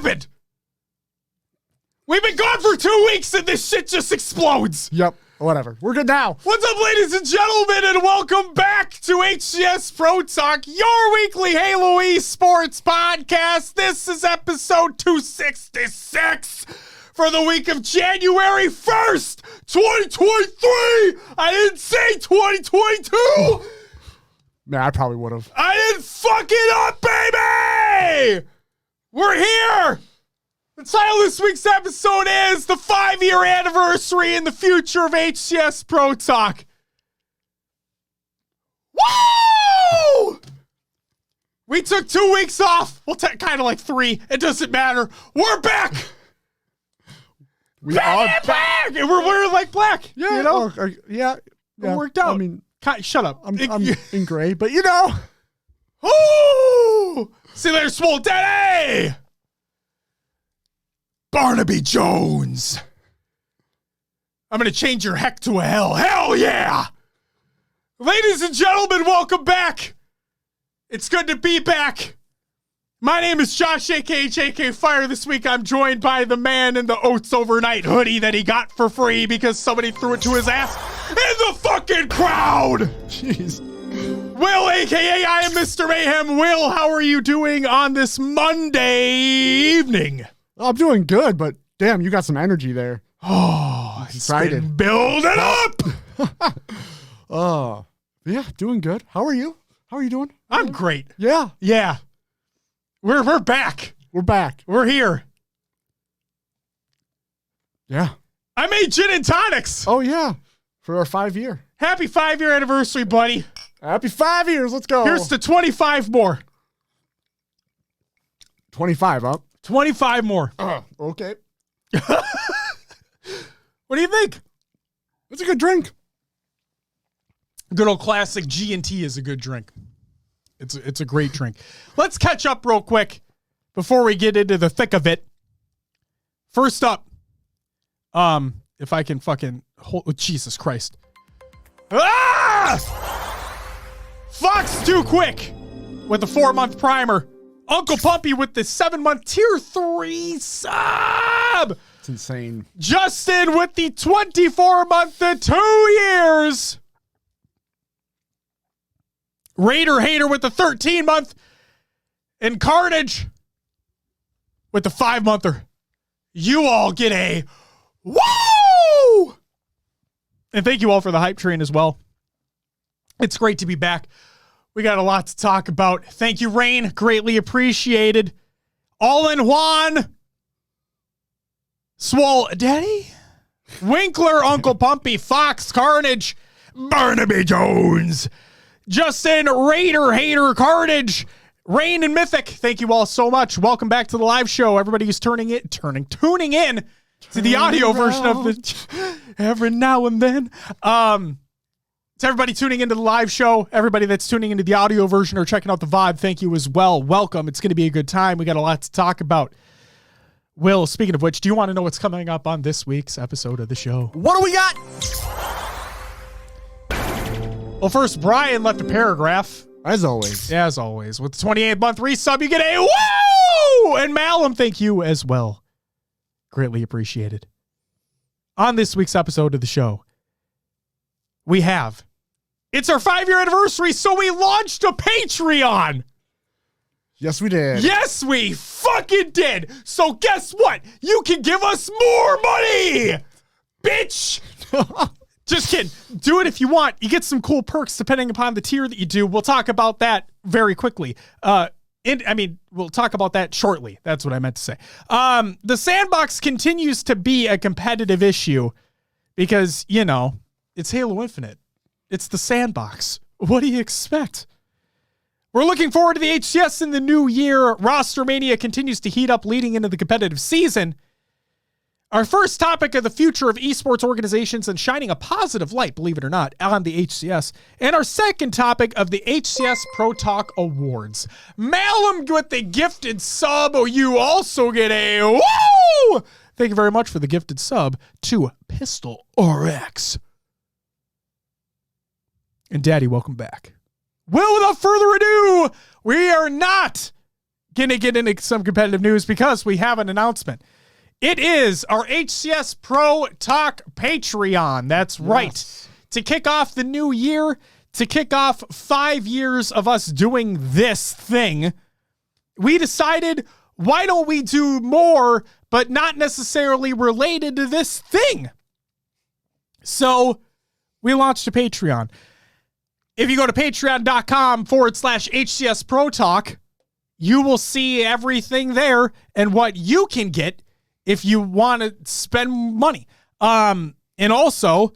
happened? We've been gone for 2 weeks and this shit just explodes. Yep. Whatever. We're good now. What's up, ladies and gentlemen, and welcome back to HCS Pro Talk, your weekly Halo esports podcast. This is episode 266 for the week of January 1st, 2023. I didn't say 2022. Man, I probably would have. I didn't fuck it up, baby! We're here! The title of this week's episode is the 5-year anniversary and the future of HCS Pro Talk. Woo! We took 2 weeks off. Well, kind of like 3. It doesn't matter. We're back! We are back! And we're wearing like black. Yeah. You know? Yeah. It worked out. I mean, shut up. I'm in gray, but you know. Ooh! See you later, Swole Daddy! Barnaby Jones. I'm going to change your heck to a hell. Hell yeah! Ladies and gentlemen, welcome back. It's good to be back. My name is Josh, a.k.a. JK Fire. This week, I'm joined by the man in the Oats Overnight hoodie that he got for free because somebody threw it to his ass in the fucking crowd. Jeez. Will, a.k.a. I am Mr. Mayhem. Will, how are you doing on this Monday evening? I'm doing good, but damn, you got some energy there. Oh, it's excited. been building up. Yeah, doing good. How are you? How are you doing? I'm great. Yeah. Yeah. We're back. We're back. We're here. Yeah. I made gin and tonics. Oh, yeah. For our 5-year. Happy 5-year anniversary, buddy. Happy 5 years. Let's go. Here's to 25 more. 25 up. 25 more. Okay. What do you think? It's a good drink. Good old classic G&T is a good drink. It's a great drink. Let's catch up real quick before we get into the thick of it. First up, if I can fucking hold, Jesus Christ. Ah! Fox too quick with the 4-month primer. Uncle Pumpy with the 7-month tier 3 sub. It's insane. Justin with the 24-month to 2 years. Raider Hater with the 13-month. And Carnage with the 5-monther. You all get a woo! And thank you all for the hype train as well. It's great to be back. We got a lot to talk about. Thank you, Rain. Greatly appreciated. All in Juan. Swole Daddy. Winkler, Uncle Pumpy, Fox, Carnage, Barnaby Jones, Justin, Raider, Hater, Carnage, Rain, and Mythic. Thank you all so much. Welcome back to the live show. Everybody who's tuning in to the audio version of the every now and then. To everybody tuning into the live show, everybody that's tuning into the audio version or checking out the VOD, thank you as well. Welcome. It's going to be a good time. We got a lot to talk about. Will, speaking of which, do you want to know what's coming up on this week's episode of the show? What do we got? Well, first, Brian left a paragraph. As always. As always. With the 28-month resub, you get a woo! And Malum, thank you as well. Greatly appreciated. On this week's episode of the show, we have... It's our 5-year anniversary, so we launched a Patreon. Yes, we did. Yes, we fucking did. So guess what? You can give us more money, bitch. Just kidding. Do it if you want. You get some cool perks depending upon the tier that you do. We'll talk about that very quickly. We'll talk about that shortly. That's what I meant to say. The sandbox continues to be a competitive issue because, you know, it's Halo Infinite. It's the sandbox. What do you expect? We're looking forward to the HCS in the new year. Rostermania continues to heat up leading into the competitive season. Our first topic of the future of esports organizations and shining a positive light, believe it or not, on the HCS. And our second topic of the HCS Pro Talk Awards. Malum with the gifted sub. You also get a woo! Thank you very much for the gifted sub to Pistol RX. And Daddy, welcome back. Well, without further ado, we are not gonna get into some competitive news because we have an announcement. It is our HCS Pro Talk Patreon. That's right. To kick off the new year, to kick off 5 years of us doing this thing, we decided, why don't we do more, but not necessarily related to this thing? So we launched a Patreon. If you go to patreon.com/HCS Pro Talk, you will see everything there and what you can get if you want to spend money. And also,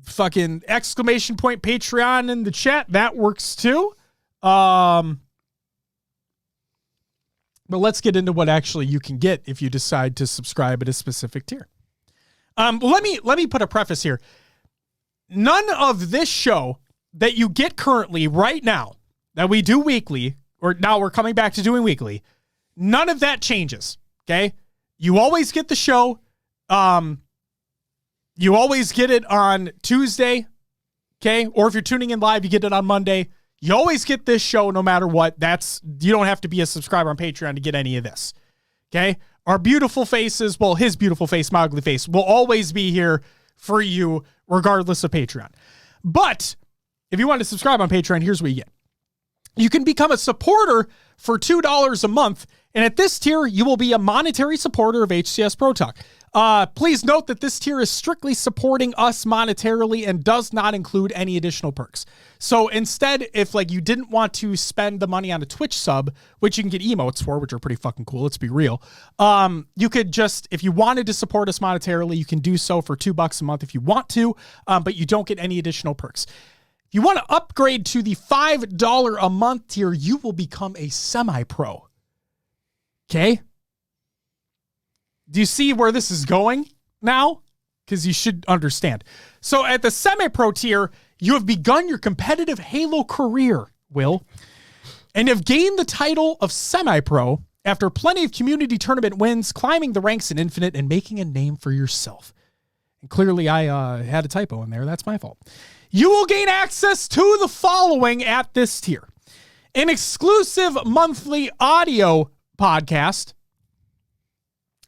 fucking exclamation point Patreon in the chat. That works too. But let's get into what actually you can get if you decide to subscribe at a specific tier. Let me put a preface here. None of this show that you get currently right now that we do weekly, or now we're coming back to doing weekly, none of that changes, okay? You always get the show. You always get it on Tuesday, okay? Or if you're tuning in live, you get it on Monday. You always get this show no matter what. You don't have to be a subscriber on Patreon to get any of this, okay? Our beautiful faces, well, his beautiful face, my ugly face, will always be here for you regardless of Patreon. But if you want to subscribe on Patreon, here's what you get. You can become a supporter for $2 a month, and at this tier, you will be a monetary supporter of HCS Pro Talk. Please note that this tier is strictly supporting us monetarily and does not include any additional perks. So instead, if like you didn't want to spend the money on a Twitch sub, which you can get emotes for, which are pretty fucking cool, let's be real. You could just, if you wanted to support us monetarily, you can do so for $2 a month if you want to, but you don't get any additional perks. If you want to upgrade to the $5 a month tier, you will become a semi-pro. Okay? Do you see where this is going now? Because you should understand. So at the semi-pro tier, you have begun your competitive Halo career, Will, and have gained the title of semi-pro after plenty of community tournament wins, climbing the ranks in Infinite, and making a name for yourself. And clearly I had a typo in there. That's my fault. You will gain access to the following at this tier. An exclusive monthly audio podcast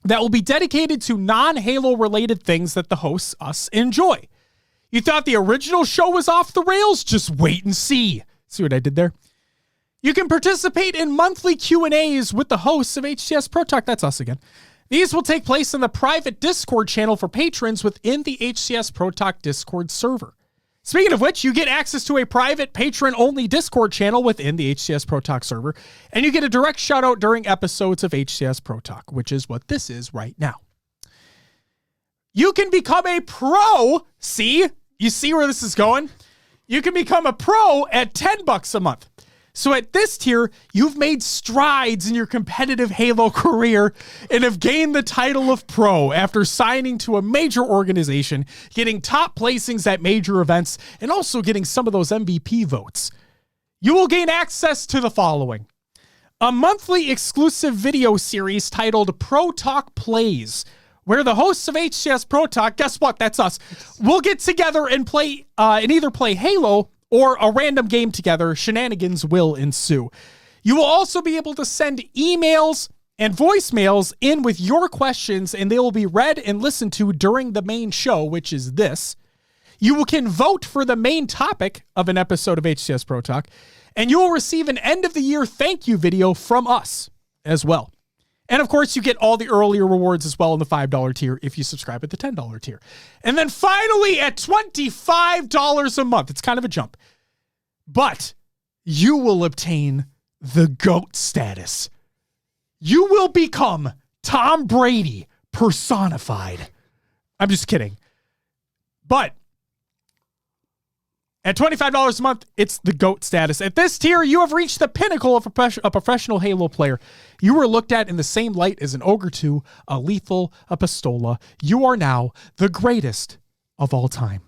that will be dedicated to non-Halo related things that the hosts us enjoy. You thought the original show was off the rails? Just wait and see. See what I did there? You can participate in monthly Q&As with the hosts of HCS Pro Talk. That's us again. These will take place in the private Discord channel for patrons within the HCS Pro Talk Discord server. Speaking of which, you get access to a private patron-only Discord channel within the HCS Pro Talk server, and you get a direct shout-out during episodes of HCS Pro Talk, which is what this is right now. You can become a pro. See? You see where this is going? You can become a pro at $10 a month. So at this tier, you've made strides in your competitive Halo career and have gained the title of pro after signing to a major organization, getting top placings at major events, and also getting some of those MVP votes. You will gain access to the following: a monthly exclusive video series titled Pro Talk Plays, where the hosts of HCS Pro Talk, guess what? That's us. We'll get together and play and either play Halo or a random game together. Shenanigans will ensue. You will also be able to send emails and voicemails in with your questions, and they will be read and listened to during the main show, which is this. You can vote for the main topic of an episode of HCS Pro Talk, and you will receive an end-of-the-year thank you video from us as well. And of course, you get all the earlier rewards as well in the $5 tier if you subscribe at the $10 tier. And then finally, at $25 a month, it's kind of a jump, but you will obtain the GOAT status. You will become Tom Brady personified. I'm just kidding. But at $25 a month, it's the GOAT status. At this tier, you have reached the pinnacle of a professional Halo player. You were looked at in the same light as an Ogre 2, a Lethal, a Pistola. You are now the greatest of all time.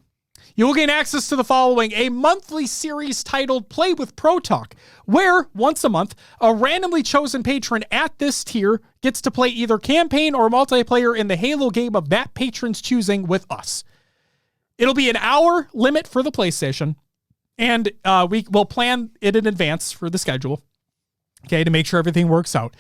You will gain access to the following: a monthly series titled Play with Pro Talk, where once a month, a randomly chosen patron at this tier gets to play either campaign or multiplayer in the Halo game of that patron's choosing with us. It'll be an hour limit for the PlayStation, and we will plan it in advance for the schedule. okay, to make sure everything works out.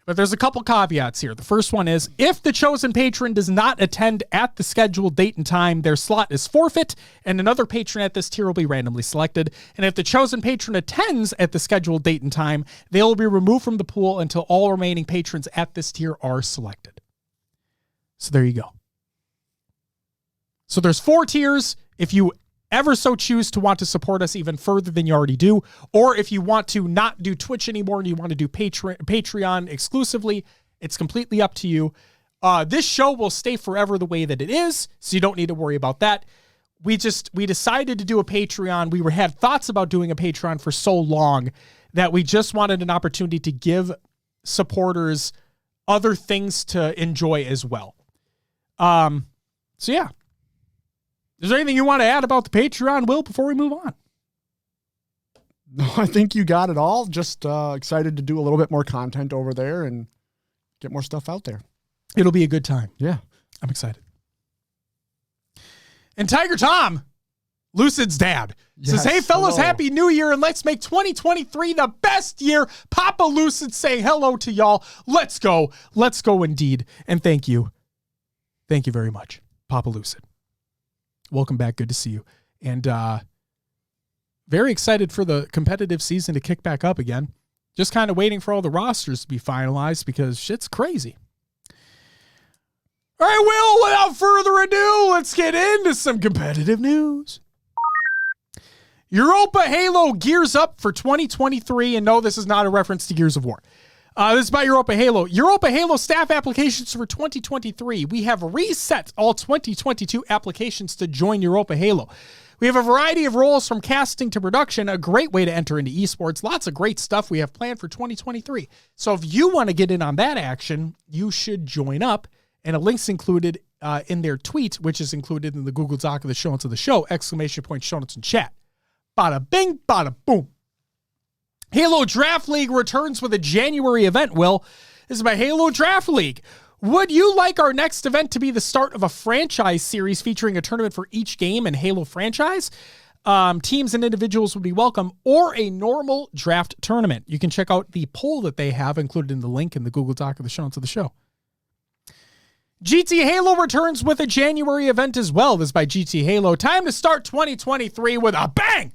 But there's a couple caveats here. The first one is, if the chosen patron does not attend at the scheduled date and time, their slot is forfeit, and another patron at this tier will be randomly selected. And if the chosen patron attends at the scheduled date and time, they will be removed from the pool until all remaining patrons at this tier are selected. So there you go. So there's 4 tiers. If you ever so choose to want to support us even further than you already do, or if you want to not do Twitch anymore and you want to do Patreon exclusively, it's completely up to you. This show will stay forever the way that it is, so you don't need to worry about that. We decided to do a Patreon. We had thoughts about doing a Patreon for so long that we just wanted an opportunity to give supporters other things to enjoy as well. So yeah. Is there anything you want to add about the Patreon, Will, before we move on? No, I think you got it all. Just excited to do a little bit more content over there and get more stuff out there. It'll be a good time. Yeah. I'm excited. And Tiger Tom, Lucid's dad, says, hey, fellas, hello. Happy New Year, and let's make 2023 the best year. Papa Lucid saying hello to y'all. Let's go. Let's go indeed. And thank you. Thank you very much, Papa Lucid. Welcome back. Good to see you. And very excited for the competitive season to kick back up again. Just kind of waiting for all the rosters to be finalized because shit's crazy. All right, Will, without further ado, let's get into some competitive news. Europa Halo gears up for 2023. And no, this is not a reference to Gears of War. This is by Europa Halo. Europa Halo staff applications for 2023. We have reset all 2022 applications to join Europa Halo. We have a variety of roles from casting to production, a great way to enter into esports. Lots of great stuff we have planned for 2023. So if you want to get in on that action, you should join up. And a link's included in their tweet, which is included in the Google Doc of the show notes of the show, ! Show notes in chat. Bada bing, bada boom. Halo Draft League returns with a January event, Will. This is my Halo Draft League. Would you like our next event to be the start of a franchise series featuring a tournament for each game and Halo franchise? Teams and individuals would be welcome, or a normal draft tournament. You can check out the poll that they have included in the link in the Google Doc of the show notes of the show. GT Halo returns with a January event as well. This is by GT Halo. Time to start 2023 with a bang!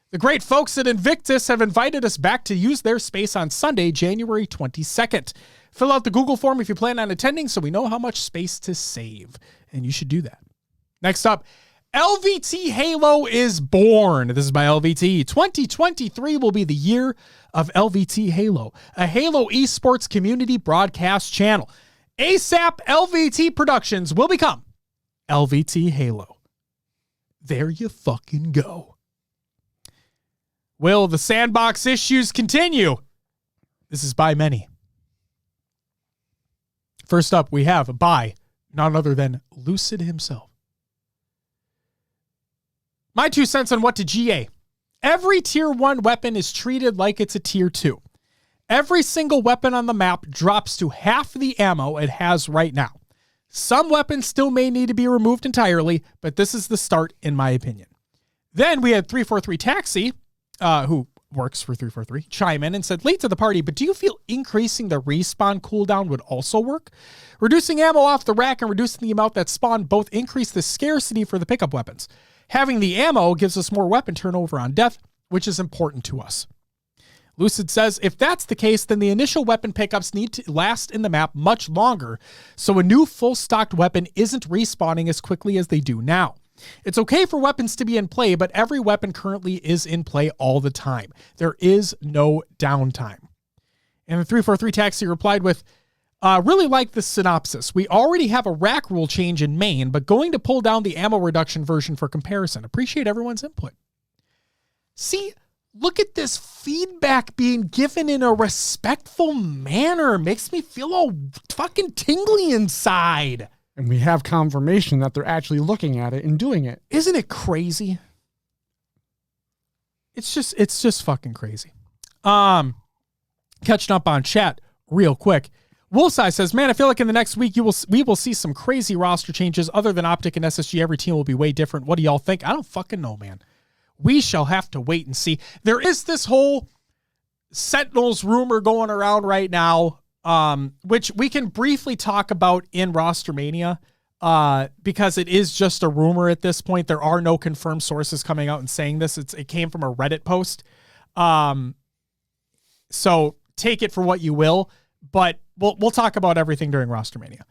The great folks at Invictus have invited us back to use their space on Sunday, January 22nd. Fill out the Google form if you plan on attending so we know how much space to save. And you should do that. Next up, LVT Halo is born. This is by LVT. 2023 will be the year of LVT Halo, a Halo esports community broadcast channel. ASAP LVT Productions will become LVT Halo. There you fucking go. Will the sandbox issues continue? This is by many. First up, we have by none other than Lucid himself. My 2 cents on what to GA. Every tier 1 weapon is treated like it's a tier 2. Every single weapon on the map drops to half the ammo it has right now. Some weapons still may need to be removed entirely, but this is the start in my opinion. Then we had 343 Taxi, who works for 343, chime in and said, late to the party, but do you feel increasing the respawn cooldown would also work? Reducing ammo off the rack and reducing the amount that spawn both increase the scarcity for the pickup weapons. Having the ammo gives us more weapon turnover on death, which is important to us. Lucid says, if that's the case, then the initial weapon pickups need to last in the map much longer, so a new full-stocked weapon isn't respawning as quickly as they do now. It's okay for weapons to be in play, but every weapon currently is in play all the time. There is no downtime. And the 343 Taxi replied with, really like this synopsis. We already have a rack rule change in main, but going to pull down the ammo reduction version for comparison. Appreciate everyone's input. See, look at this feedback being given in a respectful manner. Makes me feel all fucking tingly inside. And we have confirmation that they're actually looking at it and doing it. Isn't it crazy? It's just fucking crazy. Catching up on chat real quick. Wolfseye says, man, I feel like in the next week we will see some crazy roster changes. Other than Optic and SSG, every team will be way different. What do y'all think? I don't fucking know, man. We shall have to wait and see. There is this whole Sentinels rumor going around right now, which we can briefly talk about in Rostermania, because it is just a rumor at this point. There are no confirmed sources coming out and saying this. It came from a Reddit post. So take it for what you will, but we'll talk about everything during Rostermania.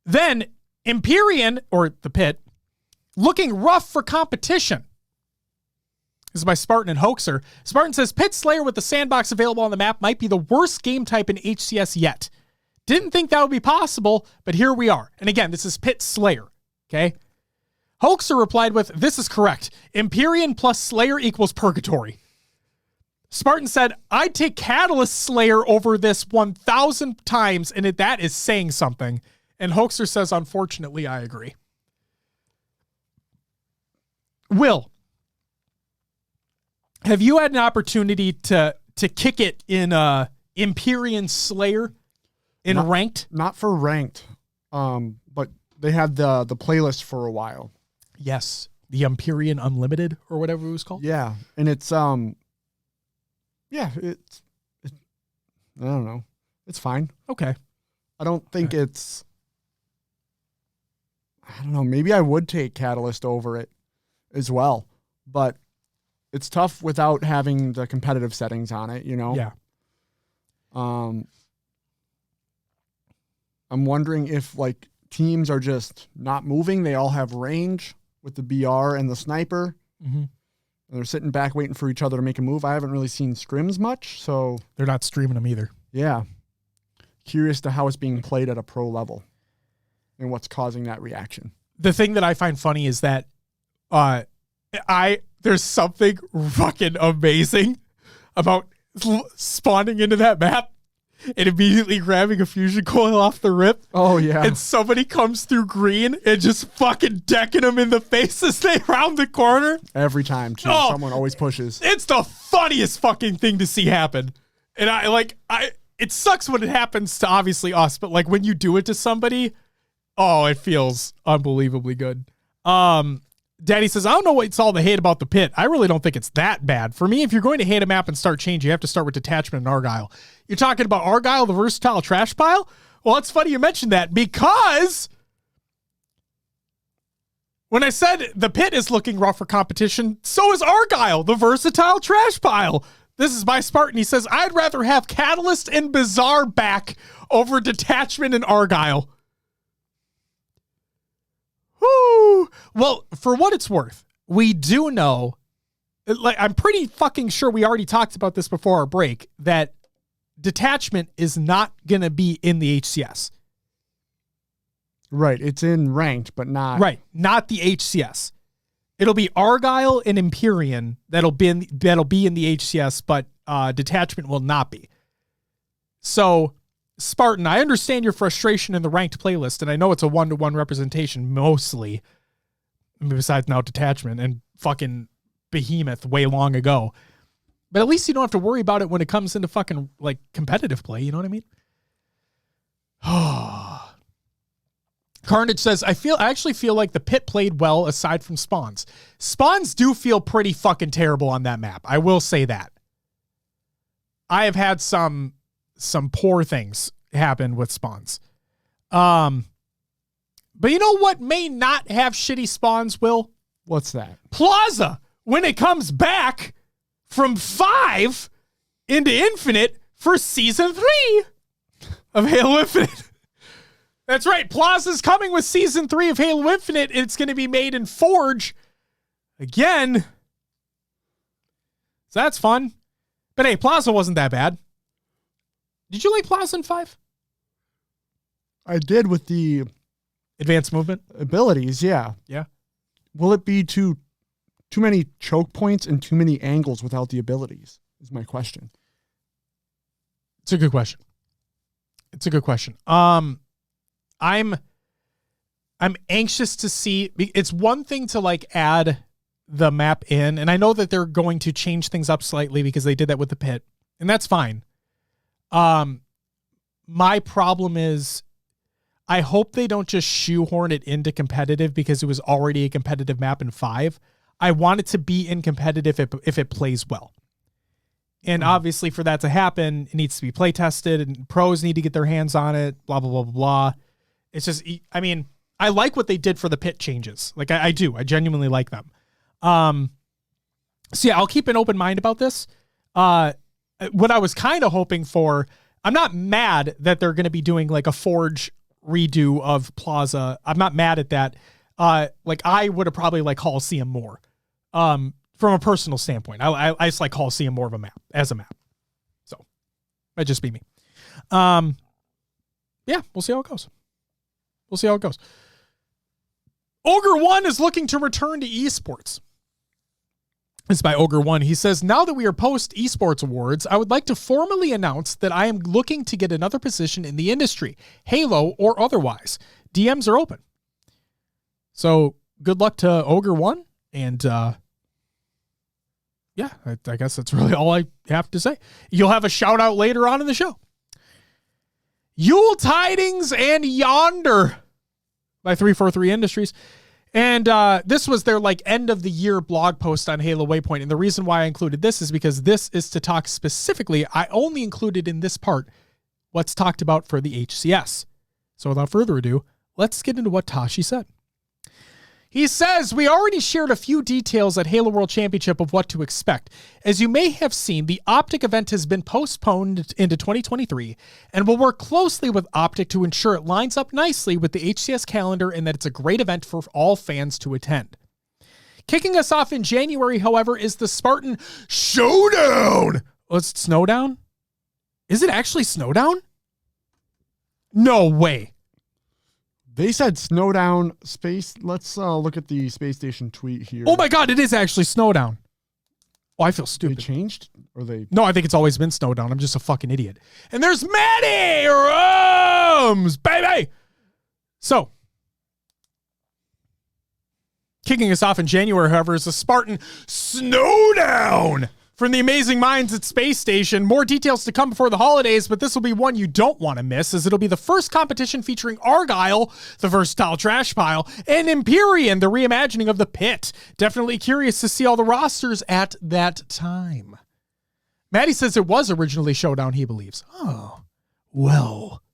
Then Empyrean, or the Pit, looking rough for competition. This is by Spartan and Hoaxer. Spartan says, Pit Slayer with the sandbox available on the map might be the worst game type in HCS yet. Didn't think that would be possible, but here we are. And again, this is Pit Slayer, okay? Hoaxer replied with, this is correct. Empyrean plus Slayer equals Purgatory. Spartan said, I'd take Catalyst Slayer over this 1,000 times, and that is saying something. And Hoaxer says, unfortunately, I agree. Will, have you had an opportunity to kick it in Empyrean Slayer in ranked? Not for ranked, but they had the playlist for a while. Yes, the Empyrean Unlimited or whatever it was called. Yeah, and it's I don't know. It's fine. Okay. I don't think it's. I don't know. Maybe I would take Catalyst over it as well, but it's tough without having the competitive settings on it, you know? Yeah. I'm wondering if like teams are just not moving. They all have range with the BR and the sniper. Mm-hmm. And they're sitting back waiting for each other to make a move. I haven't really seen scrims much, so They're not streaming them either. yeah. Curious to how it's being played at a pro level and what's causing that reaction. The thing that I find funny is that there's something fucking amazing about spawning into that map and immediately grabbing a fusion coil off the rip. Oh, yeah. And somebody comes through green and just fucking decking them in the face as they round the corner. Every time, too. Oh, someone always pushes. It's the funniest fucking thing to see happen. And it sucks when it happens to obviously us, but like when you do it to somebody, oh, it feels unbelievably good. Daddy says, I don't know what's all the hate about the Pit. I really don't think it's that bad. For me, if you're going to hate a map and start changing, you have to start with Detachment and Argyle. You're talking about Argyle, the versatile trash pile? Well, it's funny you mentioned that because when I said the Pit is looking rough for competition, so is Argyle, the versatile trash pile. This is by Spartan. He says, I'd rather have Catalyst and Bizarre back over Detachment and Argyle. Woo! Well, for what it's worth, we do know, like I'm pretty fucking sure we already talked about this before our break, that Detachment is not going to be in the HCS. Right. It's in ranked, but not. Right. Not the HCS. It'll be Argyle and Empyrean that'll be in the HCS, but Detachment will not be. So, Spartan, I understand your frustration in the ranked playlist, and I know it's a 1-to-1 representation mostly, besides now Detachment and fucking Behemoth way long ago. But at least you don't have to worry about it when it comes into fucking like competitive play. You know what I mean? Carnage says, I actually feel like the Pit played well aside from spawns. Spawns do feel pretty fucking terrible on that map. I will say that. I have had some poor things happen with spawns. But you know what may not have shitty spawns, Will? What's that? Plaza, when it comes back from 5 into Infinite for Season 3 of Halo Infinite. That's right. Plaza's coming with Season 3 of Halo Infinite. It's going to be made in Forge again. So that's fun. But hey, Plaza wasn't that bad. Did you like Plaza in 5? I did with the advanced movement abilities, yeah. Yeah. Will it be too many choke points and too many angles without the abilities? Is my question. It's a good question. I'm anxious to see. It's one thing to like add the map in, and I know that they're going to change things up slightly because they did that with the Pit, and that's fine. My problem is I hope they don't just shoehorn it into competitive because it was already a competitive map in 5. I want it to be in competitive if it plays well. And obviously for that to happen, it needs to be play tested and pros need to get their hands on it, blah, blah, blah, blah, blah. It's just, I mean, I like what they did for the pit changes. Like I do. I genuinely like them. So yeah, I'll keep an open mind about this. What I was kind of hoping for, I'm not mad that they're going to be doing like a Forge redo of Plaza. I'm not mad at that. Like I would have probably like Coliseum more. From a personal standpoint, I just like Coliseum more of a map as a map. So that'd just be me. Yeah, we'll see how it goes. Ogre One is looking to return to esports. It's by Ogre One. He says, now that we are post esports awards, I would like to formally announce that I am looking to get another position in the industry, Halo or otherwise. DMs are open. So good luck to Ogre One. And yeah, I guess that's really all I have to say. You'll have a shout out later on in the show. Yule Tidings and Yonder by 343 Industries. And this was their like end of the year blog post on Halo Waypoint. And the reason why I included this is because this is to talk specifically. I only included in this part what's talked about for the HCS. So without further ado, let's get into what Tashi said. He says, we already shared a few details at Halo World Championship of what to expect. As you may have seen, the Optic event has been postponed into 2023 and will work closely with Optic to ensure it lines up nicely with the HCS calendar and that it's a great event for all fans to attend. Kicking us off in January, however, is the Spartan Showdown. Oh, it's Snowdown? Is it actually Snowdown? No way. They said Snowdown space. Let's look at the space station tweet here. Oh my God, it is actually Snowdown. Oh, I feel stupid. They changed? Or they? No, I think it's always been Snowdown. I'm just a fucking idiot. And there's Maddie Rums, baby. So, kicking us off in January, however, is the Spartan Snowdown from the amazing minds at Space Station. More details to come before the holidays, but this will be one you don't want to miss, as it'll be the first competition featuring Argyle, the versatile trash pile, and Empyrean, the reimagining of the pit. Definitely curious to see all the rosters at that time. Maddie says it was originally Showdown, he believes. Oh, well.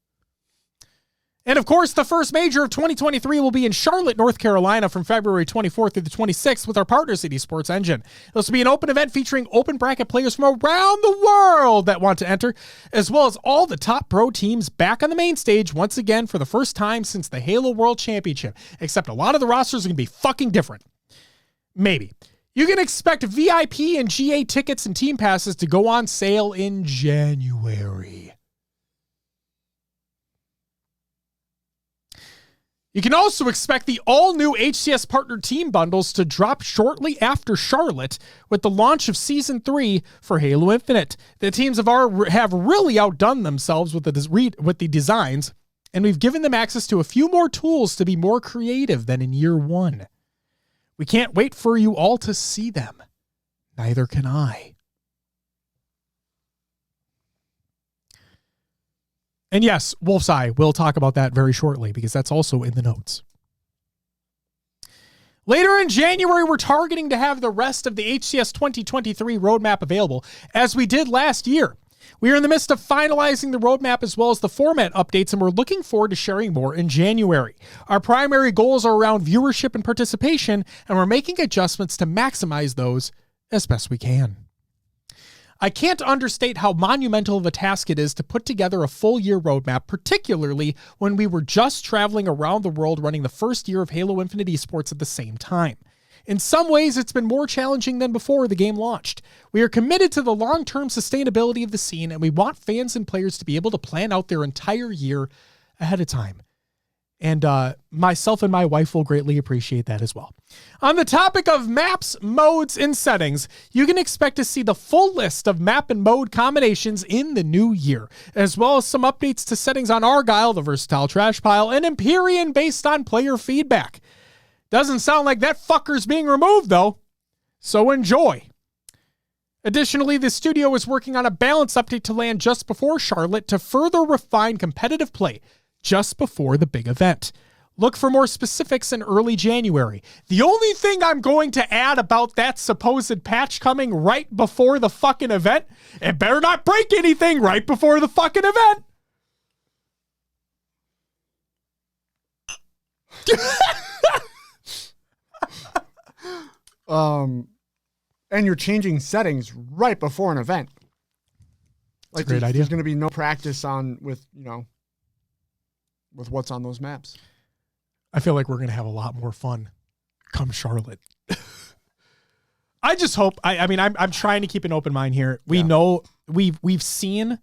And of course, the first major of 2023 will be in Charlotte, North Carolina from February 24th through the 26th with our partners at Esports Engine. This will be an open event featuring open bracket players from around the world that want to enter, as well as all the top pro teams back on the main stage once again for the first time since the Halo World Championship, except a lot of the rosters are going to be fucking different. Maybe. You can expect VIP and GA tickets and team passes to go on sale in January. You can also expect the all-new HCS partner team bundles to drop shortly after Charlotte with the launch of Season 3 for Halo Infinite. The teams have really outdone themselves with the designs, and we've given them access to a few more tools to be more creative than in Year 1. We can't wait for you all to see them. Neither can I. And yes, Wolf's Eye, we'll talk about that very shortly because that's also in the notes. Later in January, we're targeting to have the rest of the HCS 2023 roadmap available, as we did last year. We are in the midst of finalizing the roadmap as well as the format updates, and we're looking forward to sharing more in January. Our primary goals are around viewership and participation, and we're making adjustments to maximize those as best we can. I can't understate how monumental of a task it is to put together a full year roadmap, particularly when we were just traveling around the world running the first year of Halo Infinite Esports at the same time. In some ways, it's been more challenging than before the game launched. We are committed to the long-term sustainability of the scene, and we want fans and players to be able to plan out their entire year ahead of time. And myself and my wife will greatly appreciate that as well. On the topic of maps, modes, and settings, you can expect to see the full list of map and mode combinations in the new year, as well as some updates to settings on Argyle, the versatile trash pile, and Empyrean based on player feedback. Doesn't sound like that fucker's being removed, though. So enjoy. Additionally, the studio is working on a balance update to land just before Charlotte to further refine competitive play just before the big event. Look for more specifics in early January. The only thing I'm going to add about that supposed patch coming right before the fucking event, it better not break anything right before the fucking event. And you're changing settings right before an event. Like, great idea. There's going to be no practice with what's on those maps. I feel like we're going to have a lot more fun come Charlotte. I just hope, I'm trying to keep an open mind here. We know we've seen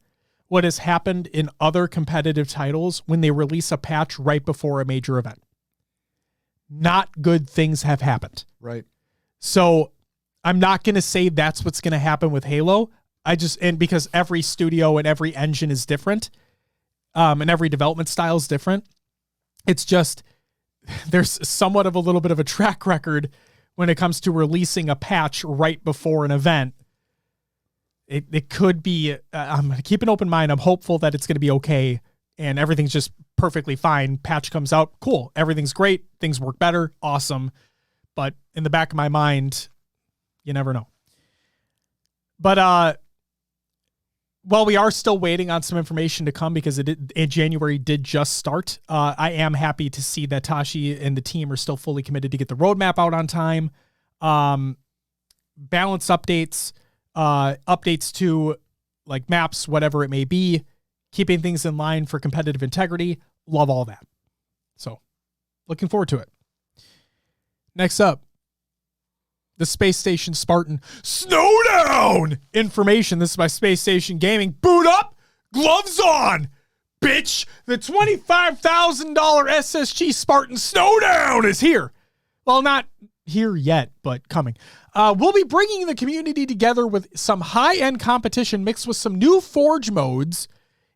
what has happened in other competitive titles when they release a patch right before a major event. Not good things have happened. Right. So I'm not going to say that's what's going to happen with Halo. And because every studio and every engine is different, and every development style is different, it's just, there's somewhat of a little bit of a track record when it comes to releasing a patch right before an event. It could be, I'm going to keep an open mind. I'm hopeful that it's going to be okay and everything's just perfectly fine. Patch comes out, cool. Everything's great. Things work better. Awesome. But in the back of my mind, you never know. But while we are still waiting on some information to come because January did just start, I am happy to see that Tashi and the team are still fully committed to get the roadmap out on time. Balance updates, updates to like maps, whatever it may be, keeping things in line for competitive integrity. Love all that. So looking forward to it. Next up, the Space Station Spartan Snowdown information. This is by Space Station Gaming. Boot up, gloves on, bitch. The $25,000 SSG Spartan Snowdown is here. Well, not here yet, but coming. We'll be bringing the community together with some high-end competition mixed with some new Forge modes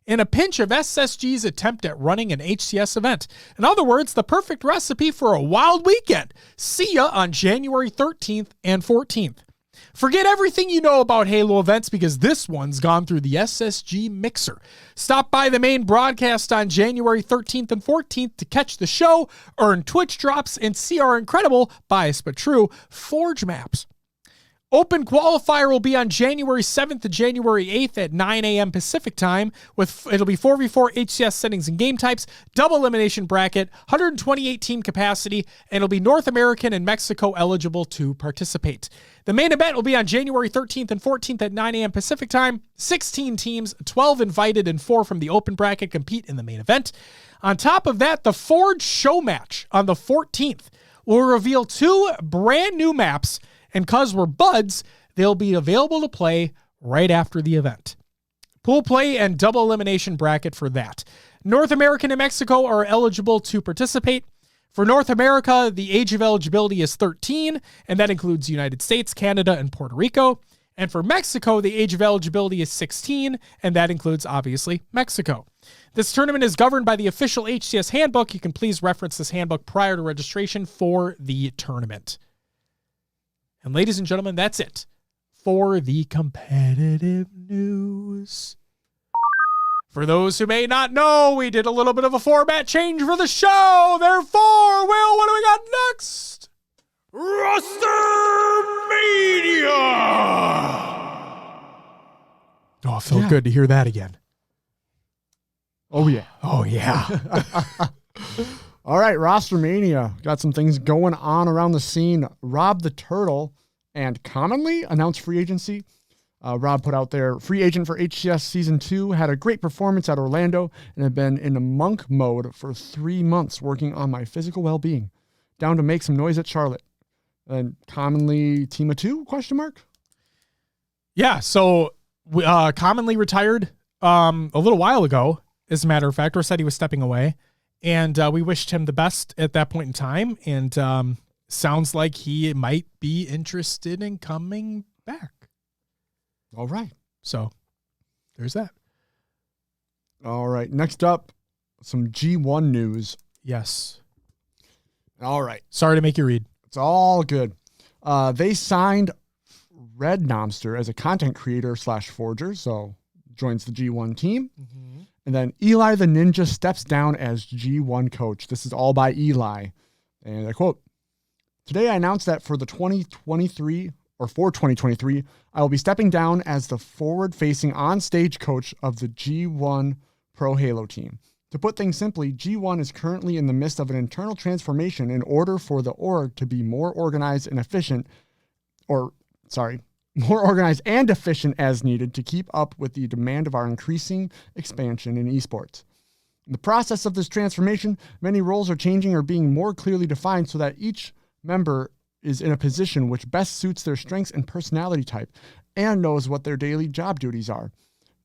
and a pinch of SSG's attempt at running an HCS event. In other words, the perfect recipe for a wild weekend. See ya on January 13th and 14th. Forget everything you know about Halo events because this one's gone through the SSG mixer. Stop by the main broadcast on January 13th and 14th to catch the show, earn Twitch drops, and see our incredible, biased but true, Forge maps. Open qualifier will be on January 7th to January 8th at 9 a.m. Pacific time. It'll be 4v4 HCS settings and game types, double elimination bracket, 128 team capacity, and it'll be North American and Mexico eligible to participate. The main event will be on January 13th and 14th at 9 a.m. Pacific time. 16 teams, 12 invited, and 4 from the open bracket compete in the main event. On top of that, the Forge show match on the 14th will reveal 2 brand new maps. And because we're buds, they'll be available to play right after the event. Pool play and double elimination bracket for that. North American and Mexico are eligible to participate. For North America, the age of eligibility is 13, and that includes the United States, Canada, and Puerto Rico. And for Mexico, the age of eligibility is 16, and that includes, obviously, Mexico. This tournament is governed by the official HCS handbook. You can please reference this handbook prior to registration for the tournament. And ladies and gentlemen, that's it for the competitive news. For those who may not know, we did a little bit of a format change for the show. Therefore, Will, what do we got next? Rostermania! Oh, it felt good to hear that again. Oh, yeah. Oh, yeah. All right, Rostermania. Got some things going on around the scene. Rob the Turtle and Commonly announced free agency. Rob put out their free agent for HCS Season 2, had a great performance at Orlando, and have been in a monk mode for 3 months working on my physical well-being. Down to make some noise at Charlotte. And Commonly Team of 2, question mark? Yeah, so Commonly retired a little while ago, as a matter of fact, or said he was stepping away. And we wished him the best at that point in time. And sounds like he might be interested in coming back. All right. So there's that. All right. Next up, some G1 news. Yes. All right. Sorry to make you read. It's all good. They signed Red Nomster as a content creator / forger. So joins the G1 team. Mm-hmm. And then Eli the Ninja steps down as G1 coach. This is all by Eli. And I quote, "Today I announced that for 2023, I will be stepping down as the forward-facing on-stage coach of the G1 Pro Halo team. To put things simply, G1 is currently in the midst of an internal transformation in order for the org to be more organized and efficient as needed to keep up with the demand of our increasing expansion in esports. In the process of this transformation, many roles are changing or being more clearly defined so that each member is in a position which best suits their strengths and personality type and knows what their daily job duties are.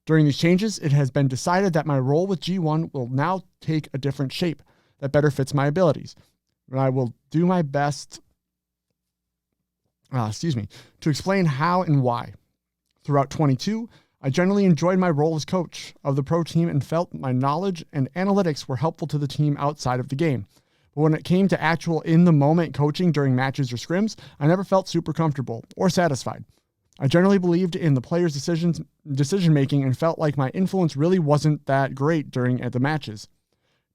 During these changes, it has been decided that my role with G1 will now take a different shape that better fits my abilities. And I will do my best to explain how and why. Throughout 22, I generally enjoyed my role as coach of the pro team and felt my knowledge and analytics were helpful to the team outside of the game. But when it came to actual in-the-moment coaching during matches or scrims, I never felt super comfortable or satisfied. I generally believed in the players' decision-making and felt like my influence really wasn't that great during the matches,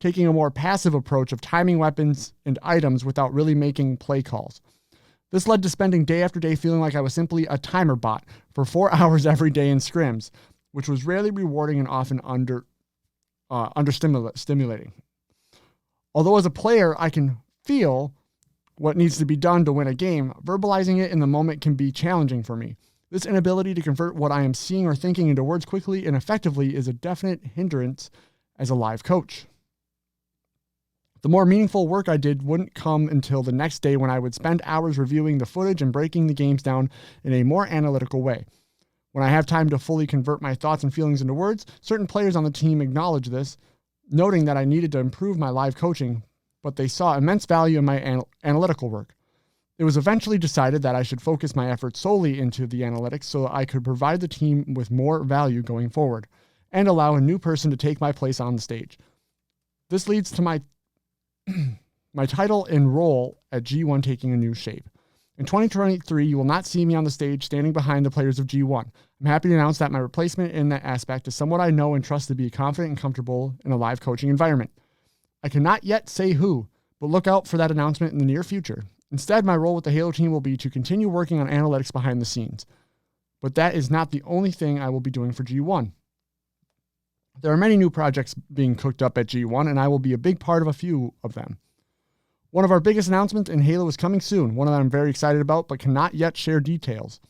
taking a more passive approach of timing weapons and items without really making play calls. This led to spending day after day feeling like I was simply a timer bot for 4 hours every day in scrims, which was rarely rewarding and often stimulating. Although as a player, I can feel what needs to be done to win a game, verbalizing it in the moment can be challenging for me. This inability to convert what I am seeing or thinking into words quickly and effectively is a definite hindrance as a live coach. The more meaningful work I did wouldn't come until the next day when I would spend hours reviewing the footage and breaking the games down in a more analytical way. When I have time to fully convert my thoughts and feelings into words, certain players on the team acknowledge this, noting that I needed to improve my live coaching, but they saw immense value in my analytical work. It was eventually decided that I should focus my efforts solely into the analytics so that I could provide the team with more value going forward and allow a new person to take my place on the stage. This leads to my title and role at G1 taking a new shape. In 2023, you will not see me on the stage standing behind the players of G1. I'm happy to announce that my replacement in that aspect is someone I know and trust to be confident and comfortable in a live coaching environment. I cannot yet say who, but look out for that announcement in the near future. Instead, my role with the Halo team will be to continue working on analytics behind the scenes. But that is not the only thing I will be doing for G1. There are many new projects being cooked up at G1, and I will be a big part of a few of them. One of our biggest announcements in Halo is coming soon, one that I'm very excited about but cannot yet share details.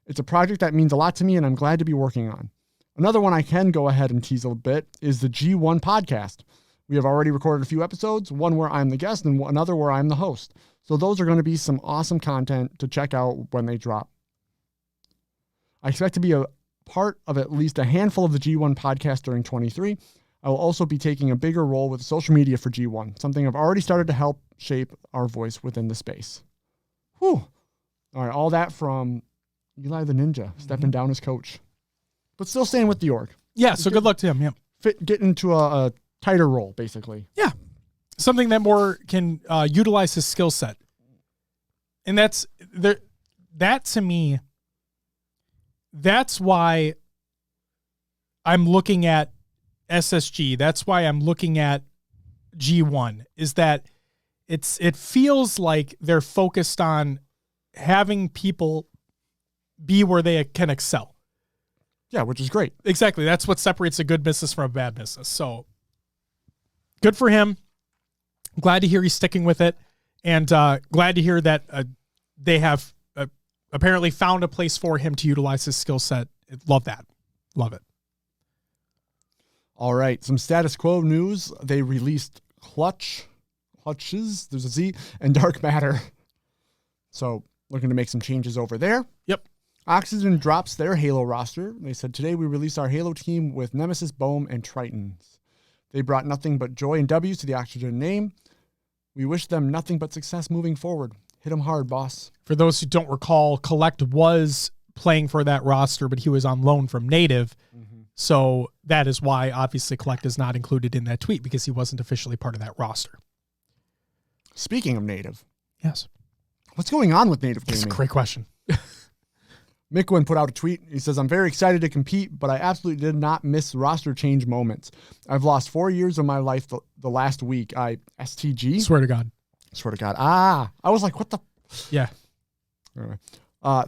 It's a project that means a lot to me and I'm glad to be working on. Another one I can go ahead and tease a bit is the G1 podcast. We have already recorded a few episodes, one where I'm the guest and another where I'm the host. So those are going to be some awesome content to check out when they drop. I expect to be a part of at least a handful of the G1 podcast during 23. I will also be taking a bigger role with social media for G1, something I've already started to help shape our voice within the space. Whew. All right, all that from Eli the Ninja, stepping down as coach. But still staying with the org. Yeah, so good luck to him. Yeah. Get into a tighter role, basically. Yeah. Something that more can utilize his skill set. And that to me, that's why I'm looking at SSG. That's why I'm looking at G1, is that it feels like they're focused on having people be where they can excel. Yeah, which is great. Exactly. That's what separates a good business from a bad business. So good for him. Glad to hear he's sticking with it. And glad to hear that they have apparently found a place for him to utilize his skill set. Love that. Love it. All right. Some status quo news. They released Clutches, there's a Z, and Dark Matter. So looking to make some changes over there. Yep. Oxygen drops their Halo roster. They said, today we release our Halo team with Nemesis, Bohm, and Tritons. They brought nothing but joy and W's to the Oxygen name. We wish them nothing but success moving forward. Hit them hard, boss. For those who don't recall, Collect was playing for that roster, but he was on loan from Native. Mm-hmm. So that is why, obviously, Collect is not included in that tweet, because he wasn't officially part of that roster. Speaking of Native. Yes. What's going on with Native Gaming? That's a great question. Micklin put out a tweet. He says, I'm very excited to compete, but I absolutely did not miss roster change moments. I've lost 4 years of my life the last week. STG? Swear to God. Swear to God. I was like, what the? Yeah. Anyway.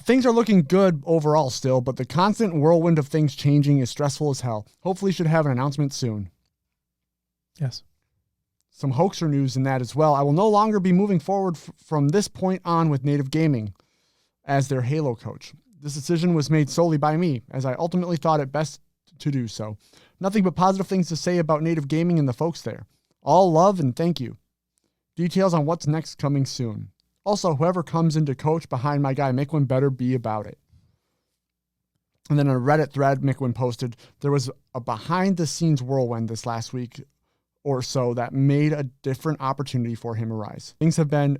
Things are looking good overall still, but the constant whirlwind of things changing is stressful as hell. Hopefully should have an announcement soon. Yes. Some hoaxer news in that as well. I will no longer be moving forward from this point on with Native Gaming as their Halo coach. This decision was made solely by me, as I ultimately thought it best to do so. Nothing but positive things to say about Native Gaming and the folks there. All love and thank you. Details on what's next coming soon. Also, whoever comes in to coach behind my guy Micklin better be about it. And then a Reddit thread Micklin posted, there was a behind-the-scenes whirlwind this last week or so that made a different opportunity for him arise. Things have been ...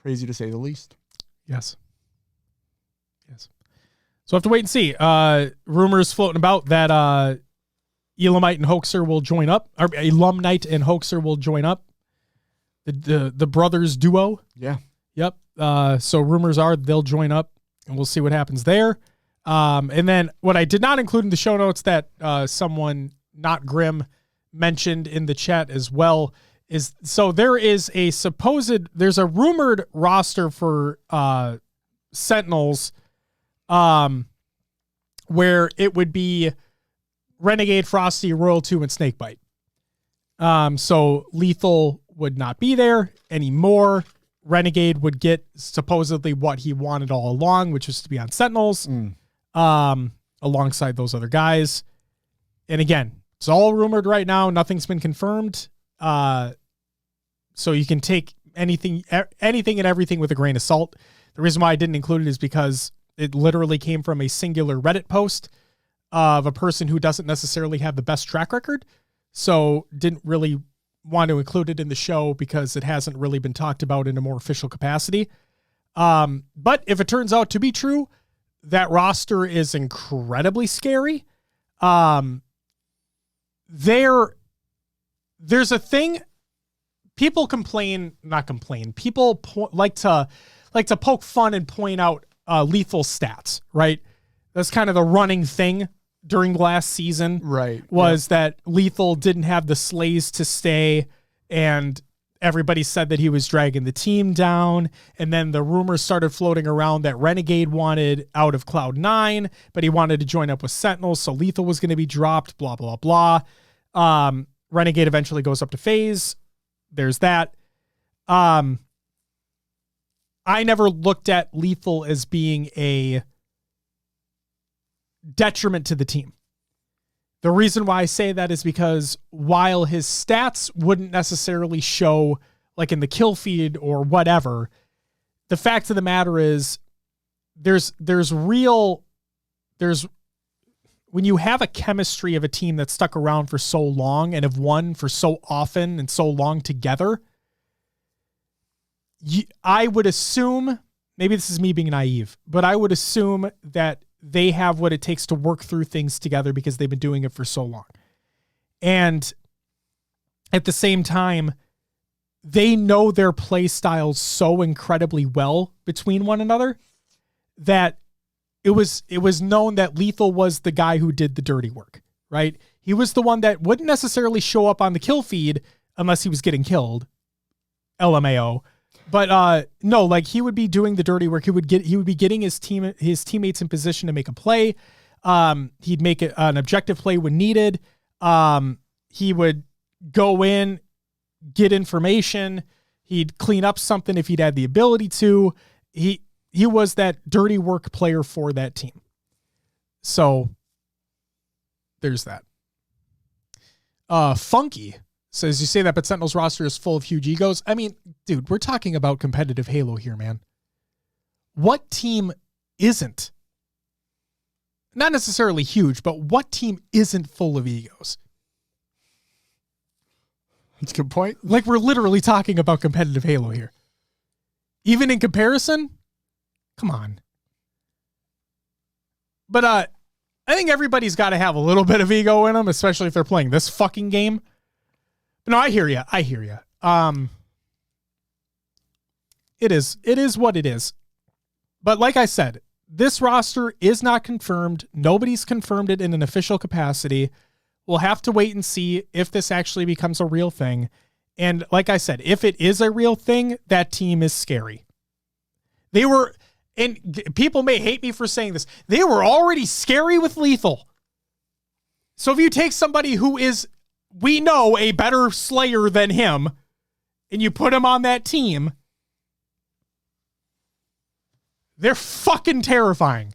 crazy to say the least. Yes. Yes. So we'll have to wait and see. Rumors floating about that Elamite and Hoaxer will join up. Or Alumnite and Hoaxer will join up. The brothers duo. Yeah. Yep. So rumors are they'll join up, and we'll see what happens there. And then what I did not include in the show notes that someone, not Grim, mentioned in the chat as well is, so there's a rumored roster for Sentinels where it would be Renegade, Frosty, Royal 2, and Snakebite. So Lethal would not be there anymore. Renegade would get supposedly what he wanted all along, which was to be on Sentinels, alongside those other guys. And again, it's all rumored right now. Nothing's been confirmed. So you can take anything and everything with a grain of salt. The reason why I didn't include it is because it literally came from a singular Reddit post of a person who doesn't necessarily have the best track record. So didn't really want to include it in the show because it hasn't really been talked about in a more official capacity. But if it turns out to be true, that roster is incredibly scary. There's a thing people people like to poke fun and point out Lethal stats, right? That's kind of the running thing during last season, right? Was that Lethal didn't have the slays to stay, and everybody said that he was dragging the team down. And then the rumors started floating around that Renegade wanted out of Cloud9, but he wanted to join up with Sentinels, so Lethal was going to be dropped, blah, blah, blah. Renegade eventually goes up to FaZe. There's that. I never looked at Lethal as being a detriment to the team. The reason why I say that is because while his stats wouldn't necessarily show like in the kill feed or whatever, the fact of the matter is when you have a chemistry of a team that's stuck around for so long and have won for so often and so long together, I would assume, maybe this is me being naive, but I would assume that they have what it takes to work through things together because they've been doing it for so long. And at the same time, they know their play styles so incredibly well between one another that it was known that Lethal was the guy who did the dirty work, right? He was the one that wouldn't necessarily show up on the kill feed unless he was getting killed. LMAO. But no, like he would be doing the dirty work. He would be getting his teammates in position to make a play. He'd make an objective play when needed. He would go in, get information. He'd clean up something if he'd had the ability to. He was that dirty work player for that team. So there's that. Funky says, you say that, but Sentinel's roster is full of huge egos. I mean, dude, we're talking about competitive Halo here, man. What team isn't? Not necessarily huge, but what team isn't full of egos? That's a good point. Like, we're literally talking about competitive Halo here. Even in comparison? Come on. But I think everybody's got to have a little bit of ego in them, especially if they're playing this fucking game. But no, I hear you. It is what it is. But like I said, this roster is not confirmed. Nobody's confirmed it in an official capacity. We'll have to wait and see if this actually becomes a real thing. And like I said, if it is a real thing, that team is scary. They were, and people may hate me for saying this, they were already scary with Lethal. So if you take somebody who is, we know, a better slayer than him, and you put him on that team, they're fucking terrifying.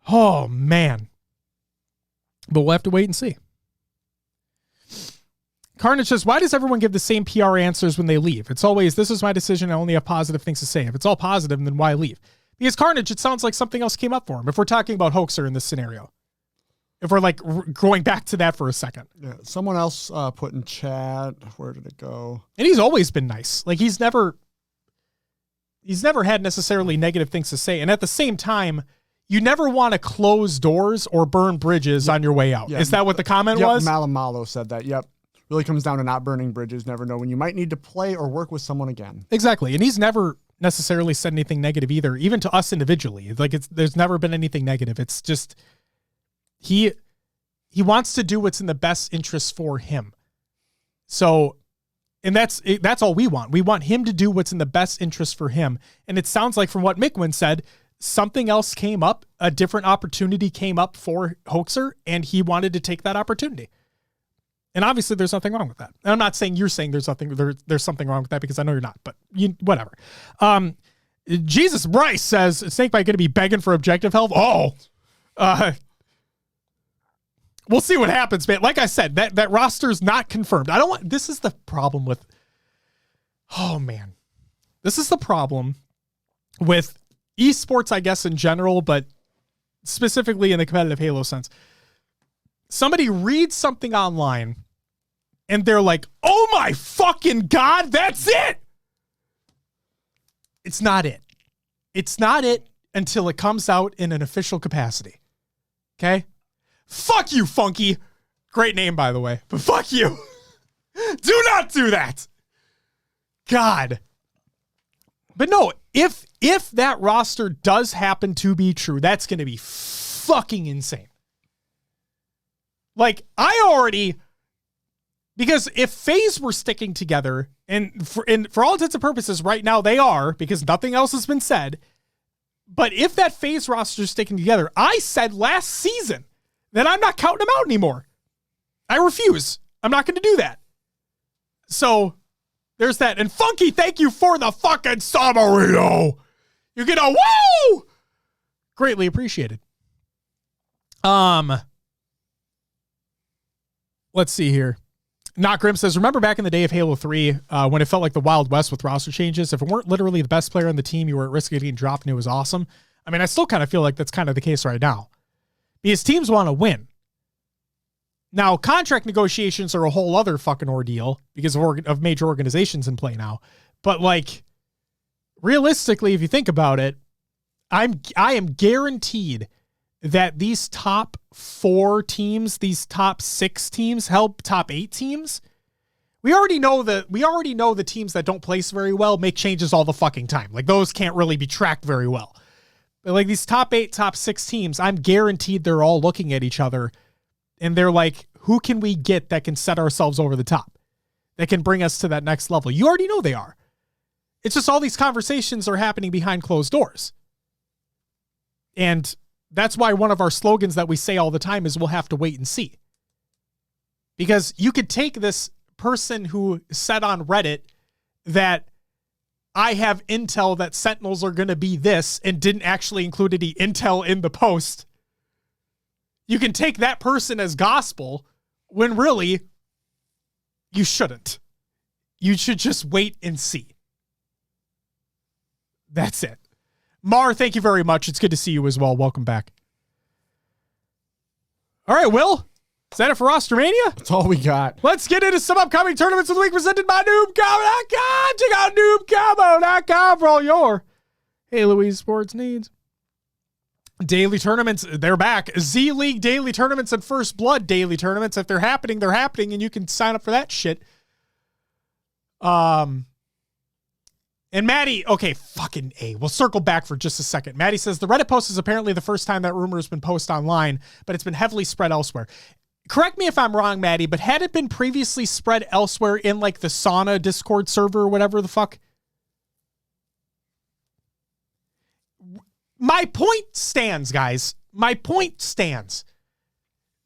Oh, man. But we'll have to wait and see. Carnage says, why does everyone give the same PR answers when they leave? It's always, this is my decision. I only have positive things to say. If it's all positive, then why leave? Because Carnage, it sounds like something else came up for him. If we're talking about Hoaxer in this scenario. If we're like going back to that for a second. Yeah, someone else put in chat. Where did it go? And he's always been nice. Like he's never had necessarily negative things to say. And at the same time, you never want to close doors or burn bridges on your way out. Is that what the comment was? Malamalo said that. Yep. Really comes down to not burning bridges. Never know when you might need to play or work with someone again. Exactly. And he's never necessarily said anything negative either, even to us individually. Like there's never been anything negative. It's just he wants to do what's in the best interest for him. So, and that's all we want. We want him to do what's in the best interest for him. And it sounds like from what Mickwin said, something else came up, a different opportunity came up for Hoaxer, and he wanted to take that opportunity. And obviously there's nothing wrong with that. And I'm not saying you're saying there's something wrong with that, because I know you're not, but whatever. Jesus Bryce says, Snakebite going to be begging for objective health? We'll see what happens, man. Like I said, that roster's not confirmed. This is the problem with, this is the problem with esports, I guess, in general, but specifically in the competitive Halo sense. Somebody reads something online and they're like, oh my fucking God, that's it. It's not it. It's not it until it comes out in an official capacity. Okay? Fuck you, Funky. Great name, by the way, but fuck you. Do not do that. God. But no, if that roster does happen to be true, that's going to be fucking insane. Like, because if FaZe were sticking together, and for all intents and purposes right now they are, because nothing else has been said, but if that FaZe roster is sticking together, I said last season that I'm not counting them out anymore. I refuse. I'm not going to do that. So there's that. And Funky, thank you for the fucking Samarino. You get a woo! Greatly appreciated. Let's see here. Not Grim says, remember back in the day of Halo 3 when it felt like the Wild West with roster changes? If it weren't literally the best player on the team, you were at risk of getting dropped and it was awesome. I mean, I still kind of feel like that's kind of the case right now. Because teams want to win. Now, contract negotiations are a whole other fucking ordeal because of major organizations in play now. But like, realistically, if you think about it, I am guaranteed that these top 4 teams, these top 6 teams, help top 8 teams. We already know the teams that don't place very well make changes all the fucking time. Like those can't really be tracked very well. But like these top 8, top 6 teams, I'm guaranteed they're all looking at each other and they're like, who can we get that can set ourselves over the top? That can bring us to that next level? You already know they are. It's just all these conversations are happening behind closed doors. And that's why one of our slogans that we say all the time is we'll have to wait and see. Because you could take this person who said on Reddit that I have intel that Sentinels are going to be this and didn't actually include any intel in the post. You can take that person as gospel when really you shouldn't. You should just wait and see. That's it. Mar, thank you very much. It's good to see you as well. Welcome back. All right, Will. Is that it for Rostermania? That's all we got. Let's get into some upcoming tournaments of the week presented by NoobCombo.com. Check out NoobCombo.com for all your Halo esports needs. Daily tournaments, they're back. Z-League daily tournaments and First Blood daily tournaments. If they're happening, and you can sign up for that shit. And Maddie, okay, fucking A. We'll circle back for just a second. Maddie says, the Reddit post is apparently the first time that rumor has been posted online, but it's been heavily spread elsewhere. Correct me if I'm wrong, Maddie, but had it been previously spread elsewhere in like the Sauna Discord server or whatever the fuck? My point stands, guys. My point stands.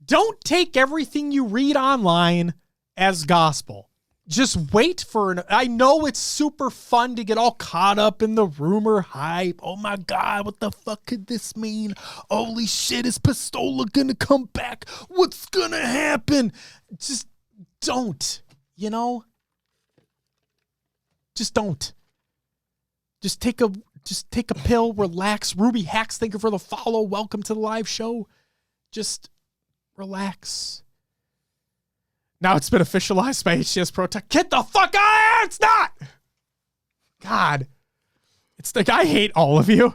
Don't take everything you read online as gospel. Just wait for I know it's super fun to get all caught up in the rumor hype. Oh my God, what the fuck could this mean? Holy shit, is Pistola gonna come back? What's gonna happen? Just don't, you know? Just don't. Just take a pill, relax. Ruby Hacks, thank you for the follow. Welcome to the live show. Just relax. Now it's been officialized by HCS Pro Tech. Get the fuck out of here! It's not! God. It's like, I hate all of you.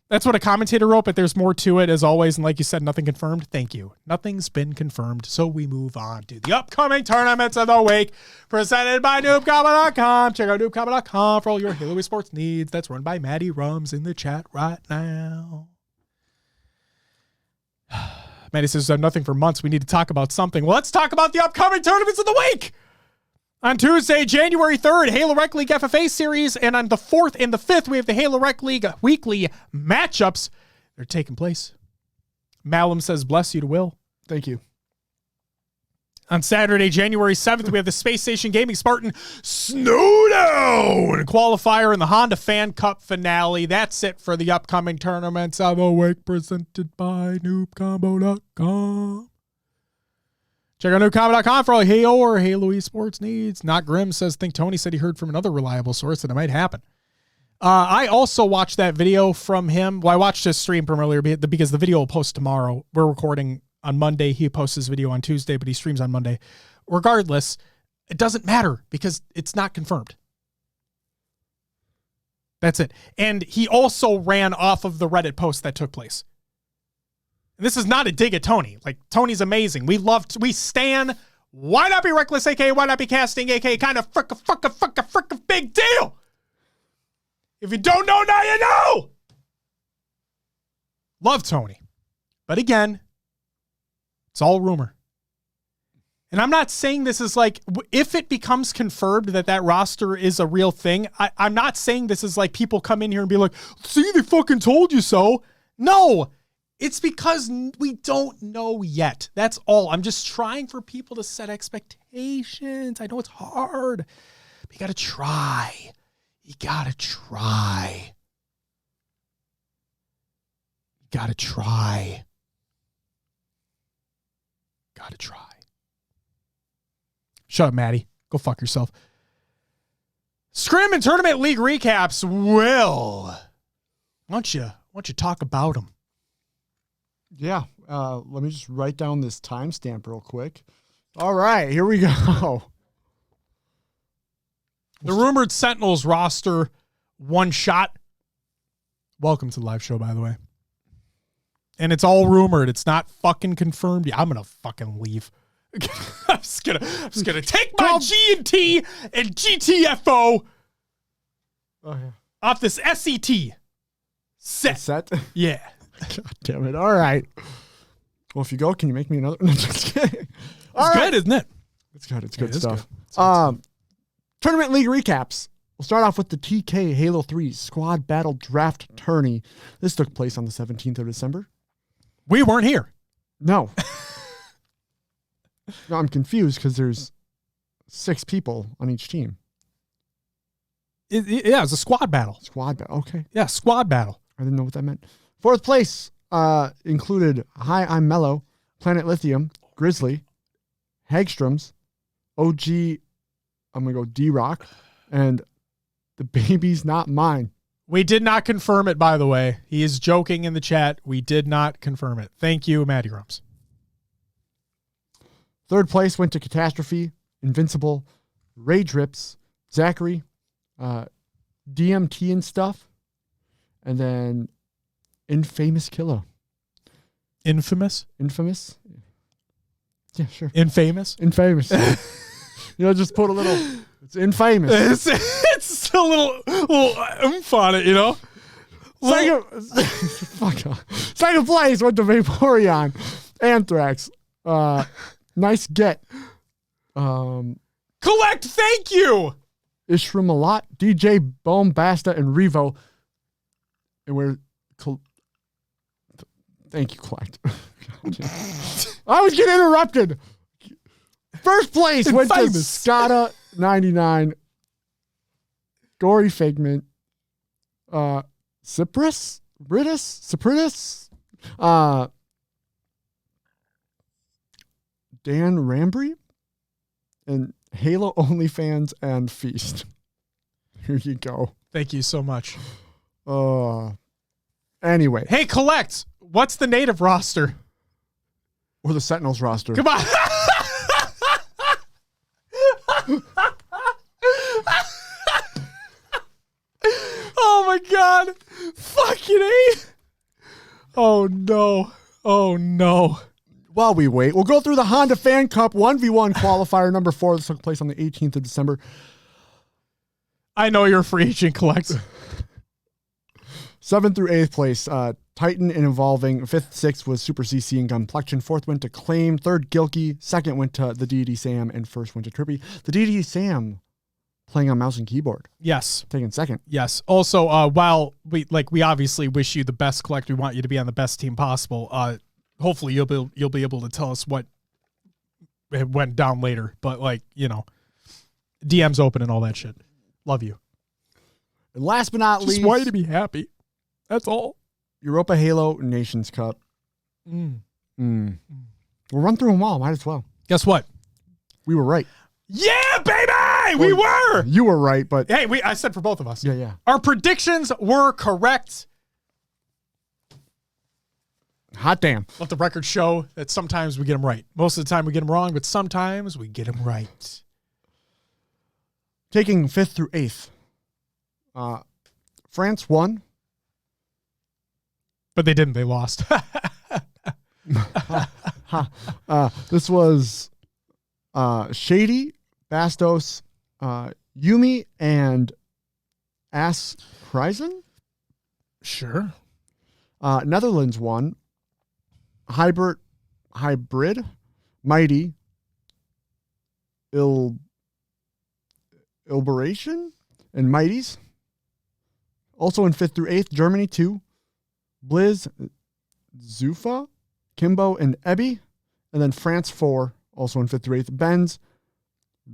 That's what a commentator wrote, but there's more to it, as always. And like you said, nothing confirmed. Thank you. Nothing's been confirmed, so we move on to the upcoming tournaments of the week, presented by NoobCombo.com. Check out NoobCombo.com for all your Halo Esports needs. That's run by Maddie Rums in the chat right now. Maddie says, I've nothing for months. We need to talk about something. Well, let's talk about the upcoming tournaments of the week. On Tuesday, January 3rd, Halo Rec League FFA series. And on the 4th and the 5th, we have the Halo Rec League weekly matchups. They're taking place. Malum says, bless you to Will. Thank you. On Saturday, January 7th, we have the Space Station Gaming Spartan Snowdown qualifier in the Honda Fan Cup finale. That's it for the upcoming tournaments of the week, presented by NoobCombo.com. Check out NoobCombo.com for all Halo or Halo Esports needs. Not Grim says, think Tony said he heard from another reliable source that it might happen. I also watched that video from him. Well, I watched his stream from earlier because the video will post tomorrow. We're recording on Monday. He posts his video on Tuesday, but he streams on Monday. Regardless, it doesn't matter because it's not confirmed. That's it. And he also ran off of the Reddit post that took place. And this is not a dig at Tony. Like, Tony's amazing. We stan. Why not be reckless, aka why not be casting, aka kind of fricka big deal. If you don't know, now you know. Love Tony. But again, it's all rumor. And I'm not saying this is like, if it becomes confirmed that roster is a real thing, I'm not saying this is like people come in here and be like, see, they fucking told you so. No, it's because we don't know yet. That's all. I'm just trying for people to set expectations. I know it's hard, but you got to try. You got to try. You got to try. Gotta try. Shut up, Maddie. Go fuck yourself. Scrim and Tournament League recaps. Will, why don't you talk about them? Yeah. Let me just write down this timestamp real quick. All right, here we go. The rumored Sentinels roster one shot. Welcome to the live show, by the way. And it's all rumored. It's not fucking confirmed. Yeah, I'm gonna fucking leave. I'm just gonna take my G&T and GTFO off this SET set. Yeah. God damn it. All right. Well, if you go, can you make me another? No, just kidding. It's good, isn't it? It's good. It's good stuff. Tournament League recaps. We'll start off with the TK Halo 3 Squad Battle Draft Tourney. This took place on the 17th of December. We weren't here. No. No, I'm confused because there's 6 people on each team. Yeah, it's a squad battle. Squad battle. Okay. Yeah, squad battle. I didn't know what that meant. 4th place included Hi, I'm Mellow, Planet Lithium, Grizzly, Hagstrom's, OG, I'm going to go D-Rock, and The Baby's Not Mine. We did not confirm it, by the way. He is joking in the chat. We did not confirm it. Thank you, Matty Rums. 3rd place went to Catastrophe, Invincible, Rage Rips, Zachary, DMT and stuff, and then Infamous Killer. Infamous? Infamous? Yeah, sure. Infamous? Infamous. Just put a little, it's infamous. It's a little oomph on it, you know? Second place went to Vaporeon. Anthrax. Nice get. Collect, thank you. Ishramalot, DJ, Basta, and Revo. And we're... Thank you, Collect. I was getting interrupted. First place went to Scada 99. Gory Figment. Cypress? Cypritus? Dan Rambry? And Halo OnlyFans and Feast. Here you go. Thank you so much. Anyway. Hey, Collect. What's the native roster? Or the Sentinels roster. Come on. Oh my God. Fucking A. Oh no. Oh no. While we wait, we'll go through the Honda Fan Cup 1v1 qualifier number 4. This took place on the 18th of December. I know you're a free agent, Collect. 7th through 8th place, Titan and Evolving. 5th, 6th was Super CC and Gunplexion. 4th went to Claim. 3rd, Gilkey. 2nd went to the DD Sam. And 1st went to Trippy. The DD Sam playing on mouse and keyboard. Yes. Taking 2nd. Yes. Also, while we obviously wish you the best, Collect, we want you to be on the best team possible. Hopefully you'll be able to tell us what went down later. But DM's open and all that shit. Love you. And last but not least, just want you to be happy. That's all. Europa Halo Nations Cup. We'll run through them all. Might as well. Guess what? We were right. Yeah, baby! We were! You were right, but... Hey, I said for both of us. Yeah. Our predictions were correct. Hot damn. Let the record show that sometimes we get them right. Most of the time we get them wrong, but sometimes we get them right. Taking 5th through 8th. France won. But they didn't. They lost. This was Shady, Bastos, Yumi, and Ass Kryzen? Sure. Netherlands won. Hybrid, Mighty, Ilberation, and Mighties. Also in 5th through 8th, Germany 2. Blizz, Zufa, Kimbo, and Ebby. And then France 4, also in 5th through 8th. Benz,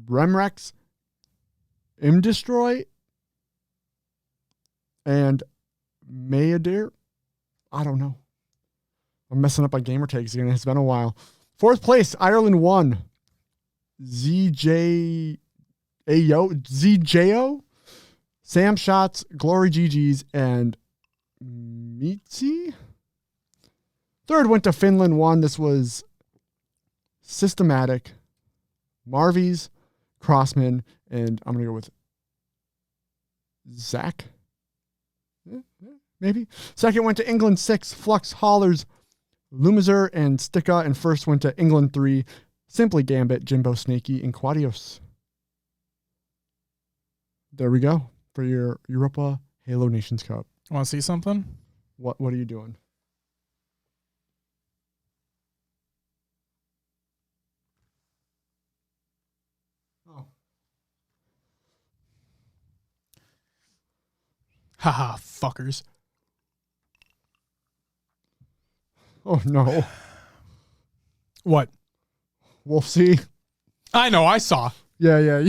Remrex, Imdestroy, and Mayadir. I don't know. I'm messing up my gamer tags again. It's been a while. 4th place, Ireland 1. ZJO, Sam Shots, Glory GG's, and Mitzi. 3rd went to Finland 1. This was Systematic, Marvies, Crossman, and I'm going to go with Zach. Maybe. 2nd went to England 6, Flux, Hollers, Lumizer, and Sticka. And 1st went to England 3, Simply Gambit, Jimbo, Snaky, and Quadios. There we go for your Europa Halo Nations Cup. Want to see something? What are you doing? Oh. Haha, fuckers. Oh no. What? We'll see. I know, I saw. Yeah.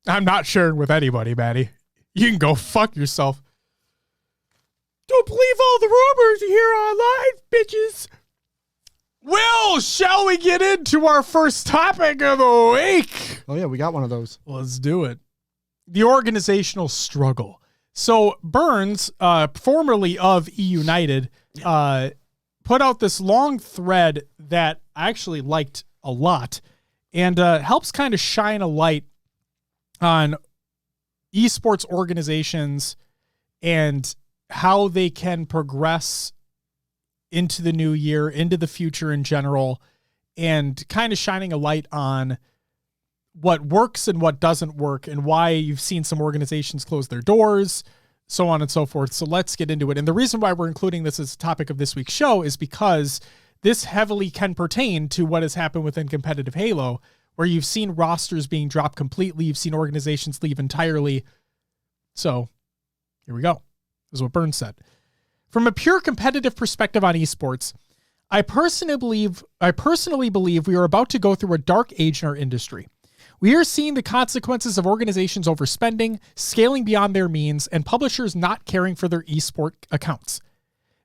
I'm not sharing with anybody, Maddie. You can go fuck yourself. Don't believe all the rumors you hear online, bitches. Well, shall we get into our first topic of the week? Oh yeah, we got one of those. Let's do it. The organizational struggle. So Burns, formerly of E-United, put out this long thread that I actually liked a lot and helps kind of shine a light on esports organizations and how they can progress into the new year, into the future in general, and kind of shining a light on what works and what doesn't work and why you've seen some organizations close their doors, so on and so forth. So let's get into it. And the reason why we're including this as a topic of this week's show is because this heavily can pertain to what has happened within competitive Halo, where you've seen rosters being dropped completely. You've seen organizations leave entirely. So here we go. This is what Burns said. From a pure competitive perspective on esports, I personally believe we are about to go through a dark age in our industry. We are seeing the consequences of organizations overspending, scaling beyond their means, and publishers not caring for their esport accounts.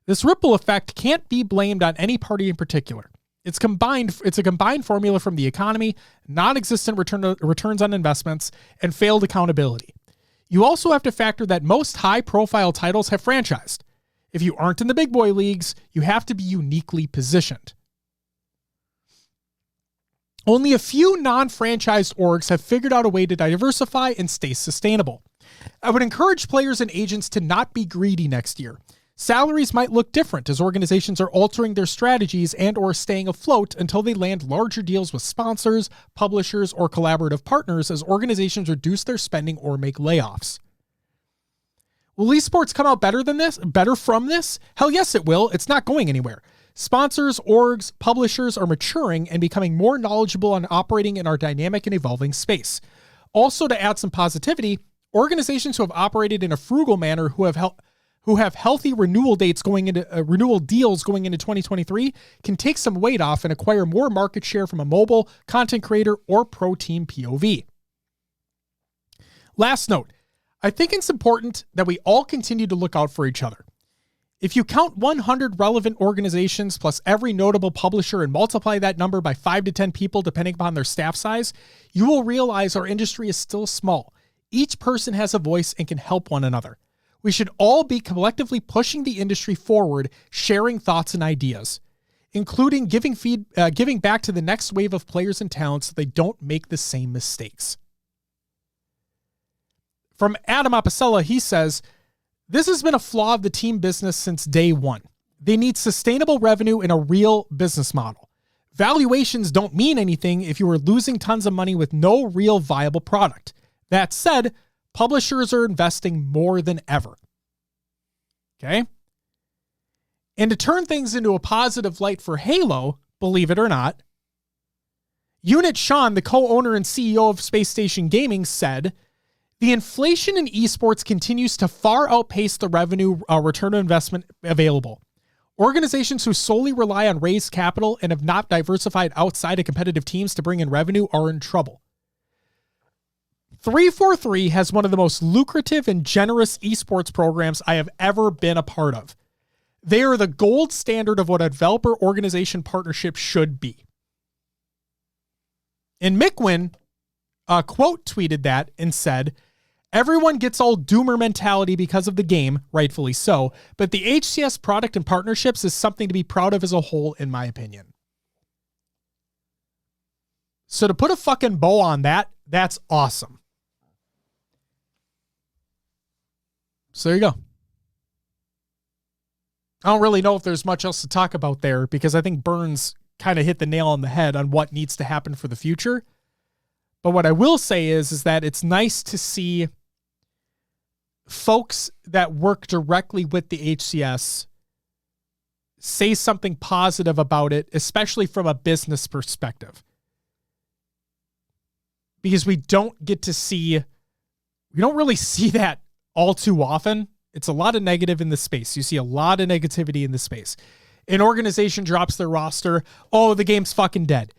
This ripple effect can't be blamed on any party in particular. It's a combined formula from the economy, non-existent returns on investments, and failed accountability. You also have to factor that most high-profile titles have franchised. If you aren't in the big boy leagues, you have to be uniquely positioned. Only a few non-franchised orgs have figured out a way to diversify and stay sustainable. I would encourage players and agents to not be greedy next year. Salaries might look different as organizations are altering their strategies and or staying afloat until they land larger deals with sponsors, publishers, or collaborative partners as organizations reduce their spending or make layoffs. Will esports come out better from this? Hell yes, it will. It's not going anywhere. Sponsors, orgs, publishers are maturing and becoming more knowledgeable on operating in our dynamic and evolving space. Also, to add some positivity, organizations who have operated in a frugal manner who have healthy renewal deals going into 2023 can take some weight off and acquire more market share from a mobile, content creator, or pro team POV. Last note, I think it's important that we all continue to look out for each other. If you count 100 relevant organizations plus every notable publisher and multiply that number by 5 to 10 people depending upon their staff size, you will realize our industry is still small. Each person has a voice and can help one another. We should all be collectively pushing the industry forward, sharing thoughts and ideas, including giving back to the next wave of players and talents so they don't make the same mistakes. From Adam Apicella, he says, this has been a flaw of the team business since day one. They need sustainable revenue in a real business model. Valuations don't mean anything if you are losing tons of money with no real viable product. That said, publishers are investing more than ever. Okay? And to turn things into a positive light for Halo, believe it or not, Unit Sean, the co-owner and CEO of Space Station Gaming, said, the inflation in esports continues to far outpace the revenue return on investment available. Organizations who solely rely on raised capital and have not diversified outside of competitive teams to bring in revenue are in trouble. 343 has one of the most lucrative and generous esports programs I have ever been a part of. They are the gold standard of what a developer organization partnership should be. And Mickwin quote tweeted that and said, everyone gets all doomer mentality because of the game, rightfully so, but the HCS product and partnerships is something to be proud of as a whole, in my opinion. So to put a fucking bow on that, that's awesome. So there you go. I don't really know if there's much else to talk about there because I think Burns kind of hit the nail on the head on what needs to happen for the future. But what I will say is that it's nice to see folks that work directly with the HCS say something positive about it, especially from a business perspective. Because we don't really see that all too often. It's a lot of negative in this space. You see a lot of negativity in this space. An organization drops their roster. Oh, the game's fucking dead.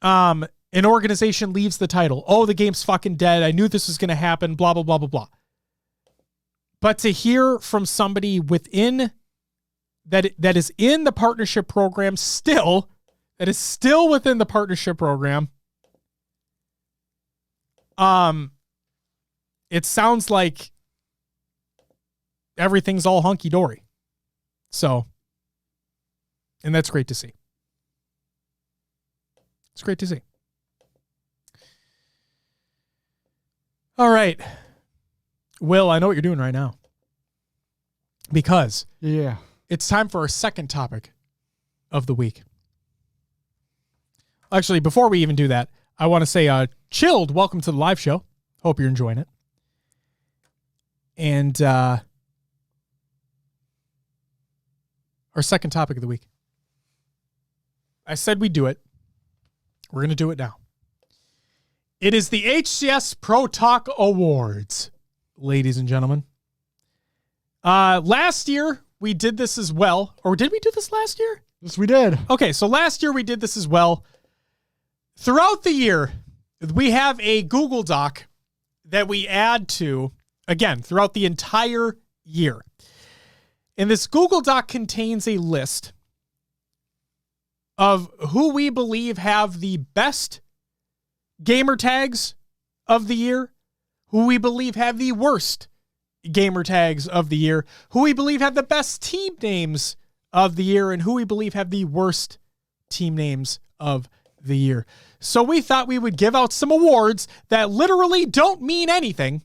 An organization leaves the title. Oh, the game's fucking dead. I knew this was going to happen. Blah, blah, blah, blah, blah. But to hear from somebody within that is in the partnership program still, that is still within the partnership program, it sounds like everything's all hunky-dory. So, and that's great to see. It's great to see. All right. Will, I know what you're doing right now. Because it's time for our second topic of the week. Actually, before we even do that, I want to say Chilled, welcome to the live show. Hope you're enjoying it. And our second topic of the week. I said we'd do it. We're going to do it now. It is the HCS Pro Talk Awards, ladies and gentlemen. Last year, we did this as well. Or did we do this last year? Yes, we did. Okay, so last year we did this as well. Throughout the year, we have a Google Doc that we add to, again, throughout the entire year. And this Google Doc contains a list of who we believe have the best gamer tags of the year, who we believe have the worst gamer tags of the year, who we believe have the best team names of the year, and who we believe have the worst team names of the year. So we thought we would give out some awards that literally don't mean anything.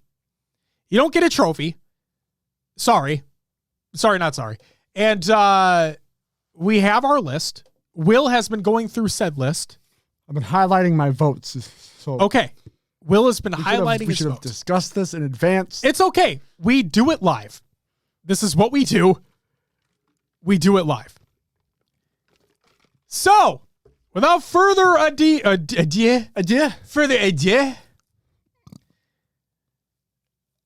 You don't get a trophy. Sorry, not sorry. And we have our list. Will has been going through said list. I've been highlighting my votes. So okay. Will has been highlighting We should have discussed this in advance. It's okay. We do it live. This is what we do. We do it live. So, without further ado,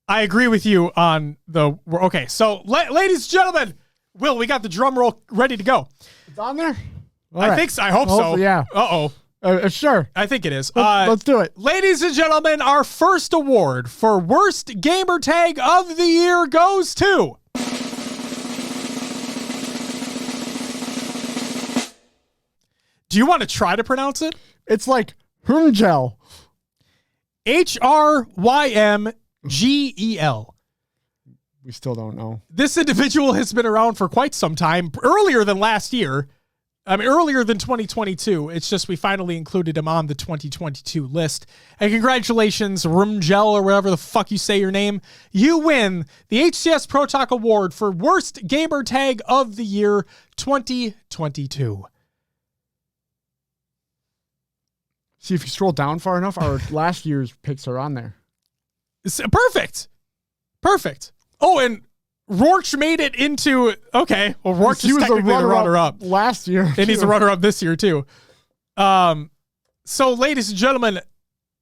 I agree with you on the... Okay, so, ladies and gentlemen, Will, we got the drum roll ready to go. It's on there? I think so. I hope so. Yeah. Uh-oh. Sure. I think it is. Let's do it. Ladies and gentlemen, our first award for worst gamer tag of the year goes to... Do you want to try to pronounce it? It's like Hrymgel. Hrymgel. We still don't know. This individual has been around for quite some time, earlier than last year. I mean, earlier than 2022. It's just we finally included him on the 2022 list. And congratulations, Hrymgel, or whatever the fuck you say your name. You win the HCS Pro Talk Award for Worst Gamer Tag of the Year 2022. See, if you scroll down far enough, our last year's picks are on there. Perfect. Oh, and Rourke made it into... Okay, well, Rourke is technically the runner-up last year. And he's a runner-up this year, too. So, ladies and gentlemen,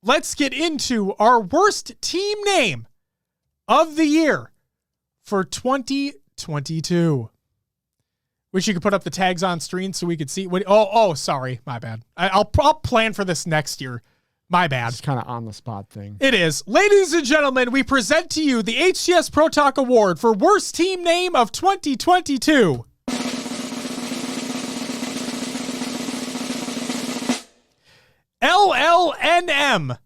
let's get into our worst team name of the year for 2022. Wish you could put up the tags on screen so we could see. Sorry. My bad. I'll plan for this next year. My bad. It's kind of on the spot thing. It is. Ladies and gentlemen, we present to you the HCS Pro Talk Award for Worst Team Name of 2022. LLNM.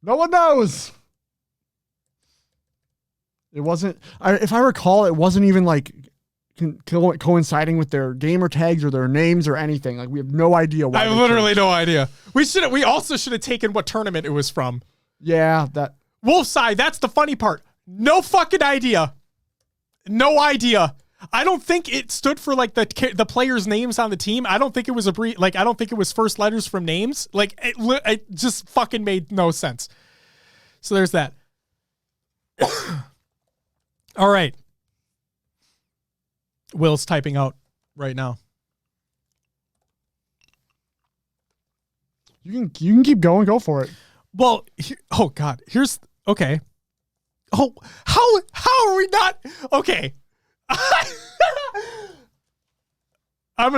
No one knows. It wasn't, if I recall, it wasn't even like coinciding with their gamer tags or their names or anything. Like, we have no idea why. I have literally no idea. We also should have taken what tournament it was from. Yeah, that. Wolfside, that's the funny part. No fucking idea. No idea. I don't think it stood for like the players' names on the team. I don't think it was I don't think it was first letters from names. Like, it just fucking made no sense. So there's that. All right. Will's typing out right now. You can keep going. Go for it. Well, oh God, here's okay. Oh, how are we not okay? I'm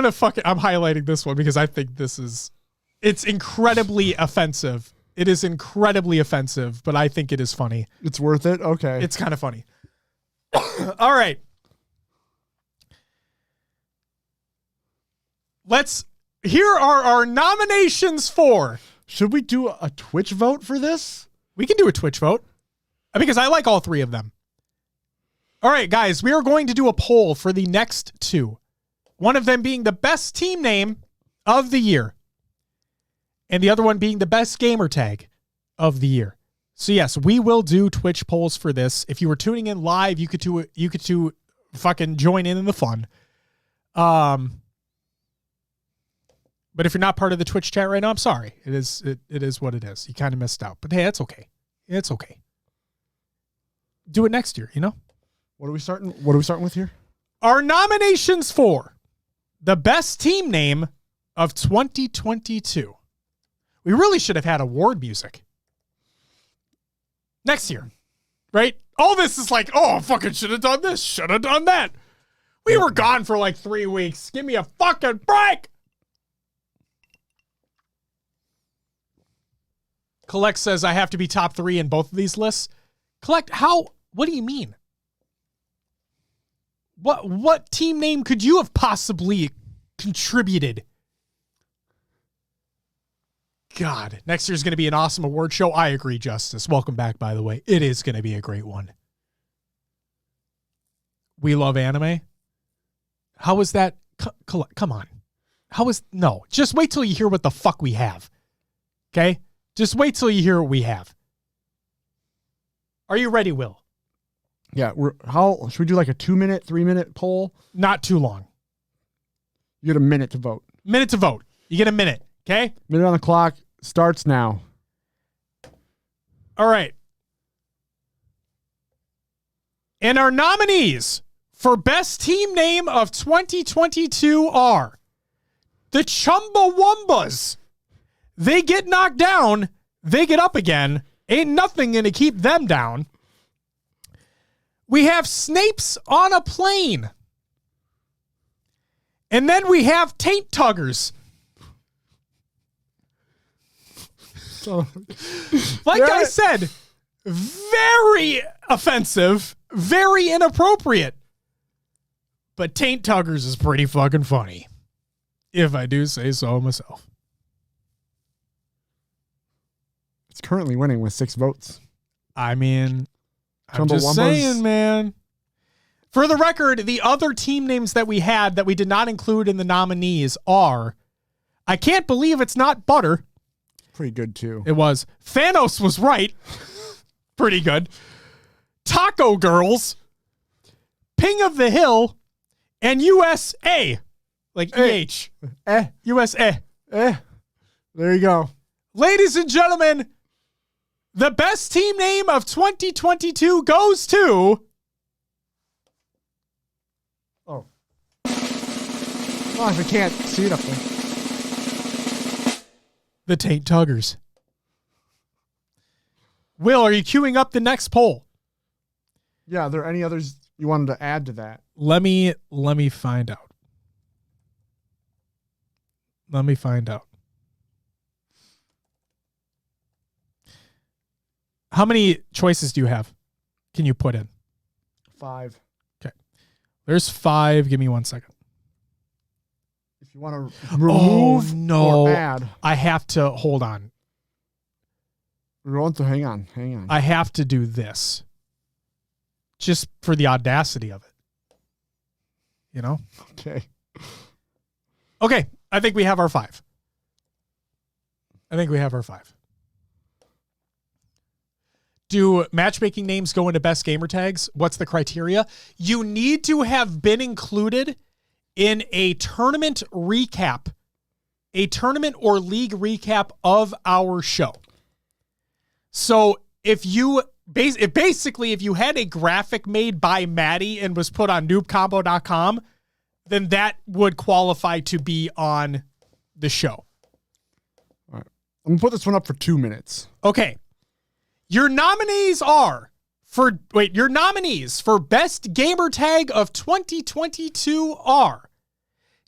highlighting this one because I think it's incredibly offensive. It is incredibly offensive, but I think it is funny. It's worth it. Okay. It's kind of funny. All right. Here are our nominations for. Should we do a Twitch vote for this? We can do a Twitch vote because I like all three of them. All right, guys, we are going to do a poll for the next two. One of them being the best team name of the year and the other one being the best gamer tag of the year. So yes, we will do Twitch polls for this. If you were tuning in live, you could fucking join in the fun. But if you're not part of the Twitch chat right now, I'm sorry. It is what it is. You kind of missed out. But hey, it's okay. It's okay. Do it next year, you know? What are we starting with here? Our nominations for the best team name of 2022. We really should have had award music. Next year. Right? All this is like, oh, fucking should have done this, should have done that. We were gone for like 3 weeks. Give me a fucking break. Collect says I have to be top 3 in both of these lists. Collect, how? What do you mean? What team name could you have possibly contributed? God, next year's going to be an awesome award show. I agree, Justice. Welcome back, by the way. It is going to be a great one. We love anime. How is that? Come on. No, just wait till you hear what the fuck we have. Okay? Just wait till you hear what we have. Are you ready, Will? Yeah. How should we do like a 2-minute, 3-minute poll? Not too long. You get a minute to vote. Minute to vote. You get a minute. Okay? Minute on the clock starts now. All right. And our nominees for best team name of 2022 are the Chumbawambas. They get knocked down. They get up again. Ain't nothing going to keep them down. We have Snapes on a plane. And then we have Taint Tuggers. Like I said, very offensive, very inappropriate. But Taint Tuggers is pretty fucking funny, if I do say so myself. It's currently winning with 6 votes. I mean, I'm just saying, man. For the record, the other team names that we had that we did not include in the nominees are, I can't believe it's not Butter. Pretty good, too. It was. Thanos was right. Pretty good. Taco Girls, Ping of the Hill, and USA. Like EH. USA. There you go. Ladies and gentlemen, the best team name of 2022 goes to... Oh, if I can't see it up there. The Taint Tuggers. Will, are you queuing up the next poll? Yeah, are there any others you wanted to add to that? Let me find out. Let me find out. How many choices do you have? Can you put in? 5. Okay. There's 5. Give me 1 second. If you want to remove or add. I have to, hold on. Hang on. I have to do this. Just for the audacity of it. You know? Okay. I think we have our 5. Do matchmaking names go into best gamer tags? What's the criteria? You need to have been included in a tournament recap, a tournament or league recap of our show. So if you had a graphic made by Maddie and was put on noobcombo.com, then that would qualify to be on the show. All right. I'm going to put this one up for 2 minutes. Okay. Your nominees for best gamer tag of 2022 are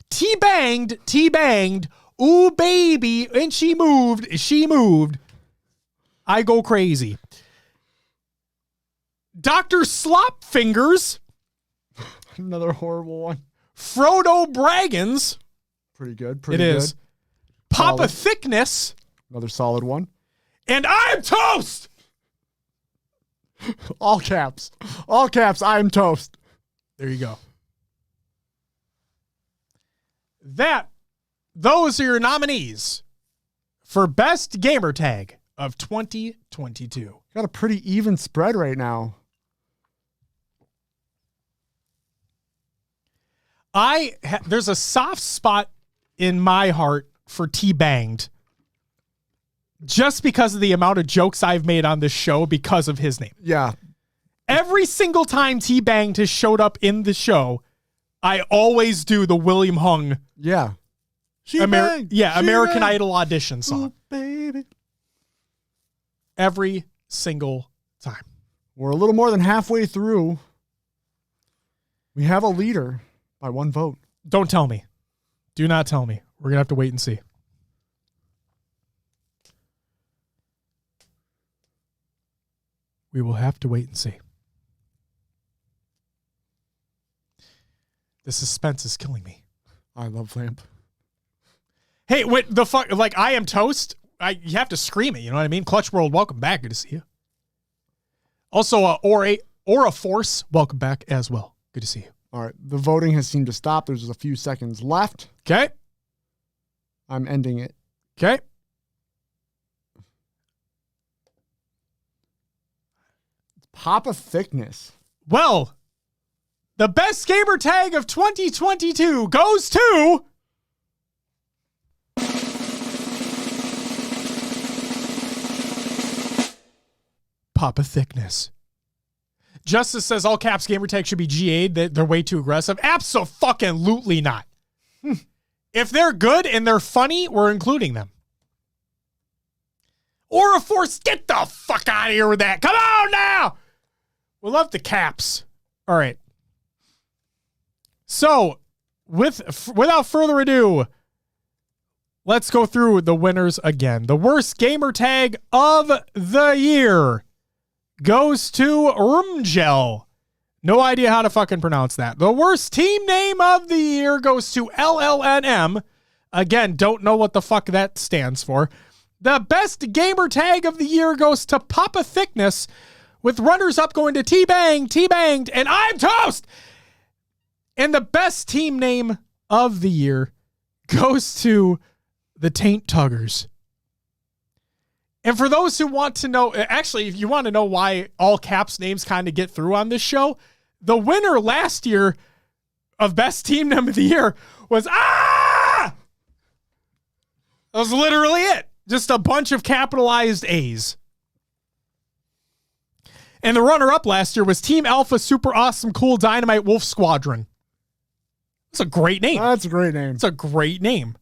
T-banged, ooh baby, and she moved. I go crazy. Dr. Slop Fingers. Another horrible one. Frodo Braggins. Pretty good. It is. Papa Thickness. Another solid one. And I'm toast. All caps, I'm toast. There you go. Those are your nominees for best gamer tag of 2022. Got a pretty even spread right now. There's a soft spot in my heart for T-Banged just because of the amount of jokes I've made on this show because of his name. Yeah. Every single time T-Banged has showed up in the show, I always do the William Hung. Yeah. American Idol audition song. Ooh, baby. Every single time. We're a little more than halfway through. We have a leader by 1 vote. Don't tell me. Do not tell me. We're going to have to wait and see. We will have to wait and see. The suspense is killing me. I love Lamp. Hey, what the fuck? Like, I am toast. You have to scream it. You know what I mean? Clutch World, welcome back. Good to see you. Also, Aura Force, welcome back as well. Good to see you. All right. The voting has seemed to stop. There's just a few seconds left. Okay. I'm ending it. Okay. Papa Thickness. Well, the best gamer tag of 2022 goes to Papa Thickness. Justice says all caps gamer tag should be GA'd. They're way too aggressive. Abso-fucking-lutely not. If they're good and they're funny, we're including them. Aura Force, get the fuck out of here with that. Come on now. We love the caps. All right. So, without further ado, let's go through the winners again. The worst gamer tag of the year goes to Rumgel. No idea how to fucking pronounce that. The worst team name of the year goes to LLNM. Again, don't know what the fuck that stands for. The best gamer tag of the year goes to Papa Thickness, with runners-up going to T-Banged, and I'm toast! And the best team name of the year goes to the Taint Tuggers. And for those who want to know, actually, if you want to know why all caps names kind of get through on this show, the winner last year of best team name of the year was, That was literally it. Just a bunch of capitalized A's. And the runner-up last year was Team Alpha Super Awesome Cool Dynamite Wolf Squadron. It's a great name. That's a great name. It's a great name.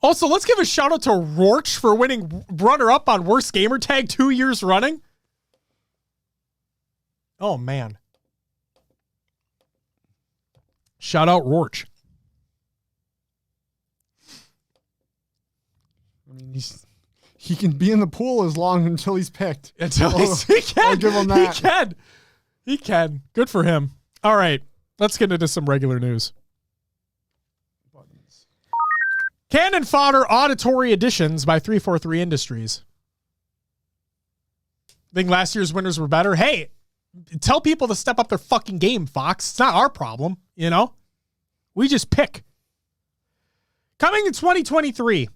Also, let's give a shout out to Rorch for winning runner-up on Worst Gamer Tag 2 years running. Oh, man. Shout out Rorch. I mean, he can be in the pool as long until he's picked. He can. I'll give him that. He can. Good for him. All right. Let's get into some regular news. Cannon Fodder Auditory Editions by 343 Industries. Think last year's winners were better? Hey, tell people to step up their fucking game, Fox. It's not our problem, you know? We just pick. Coming in 2023,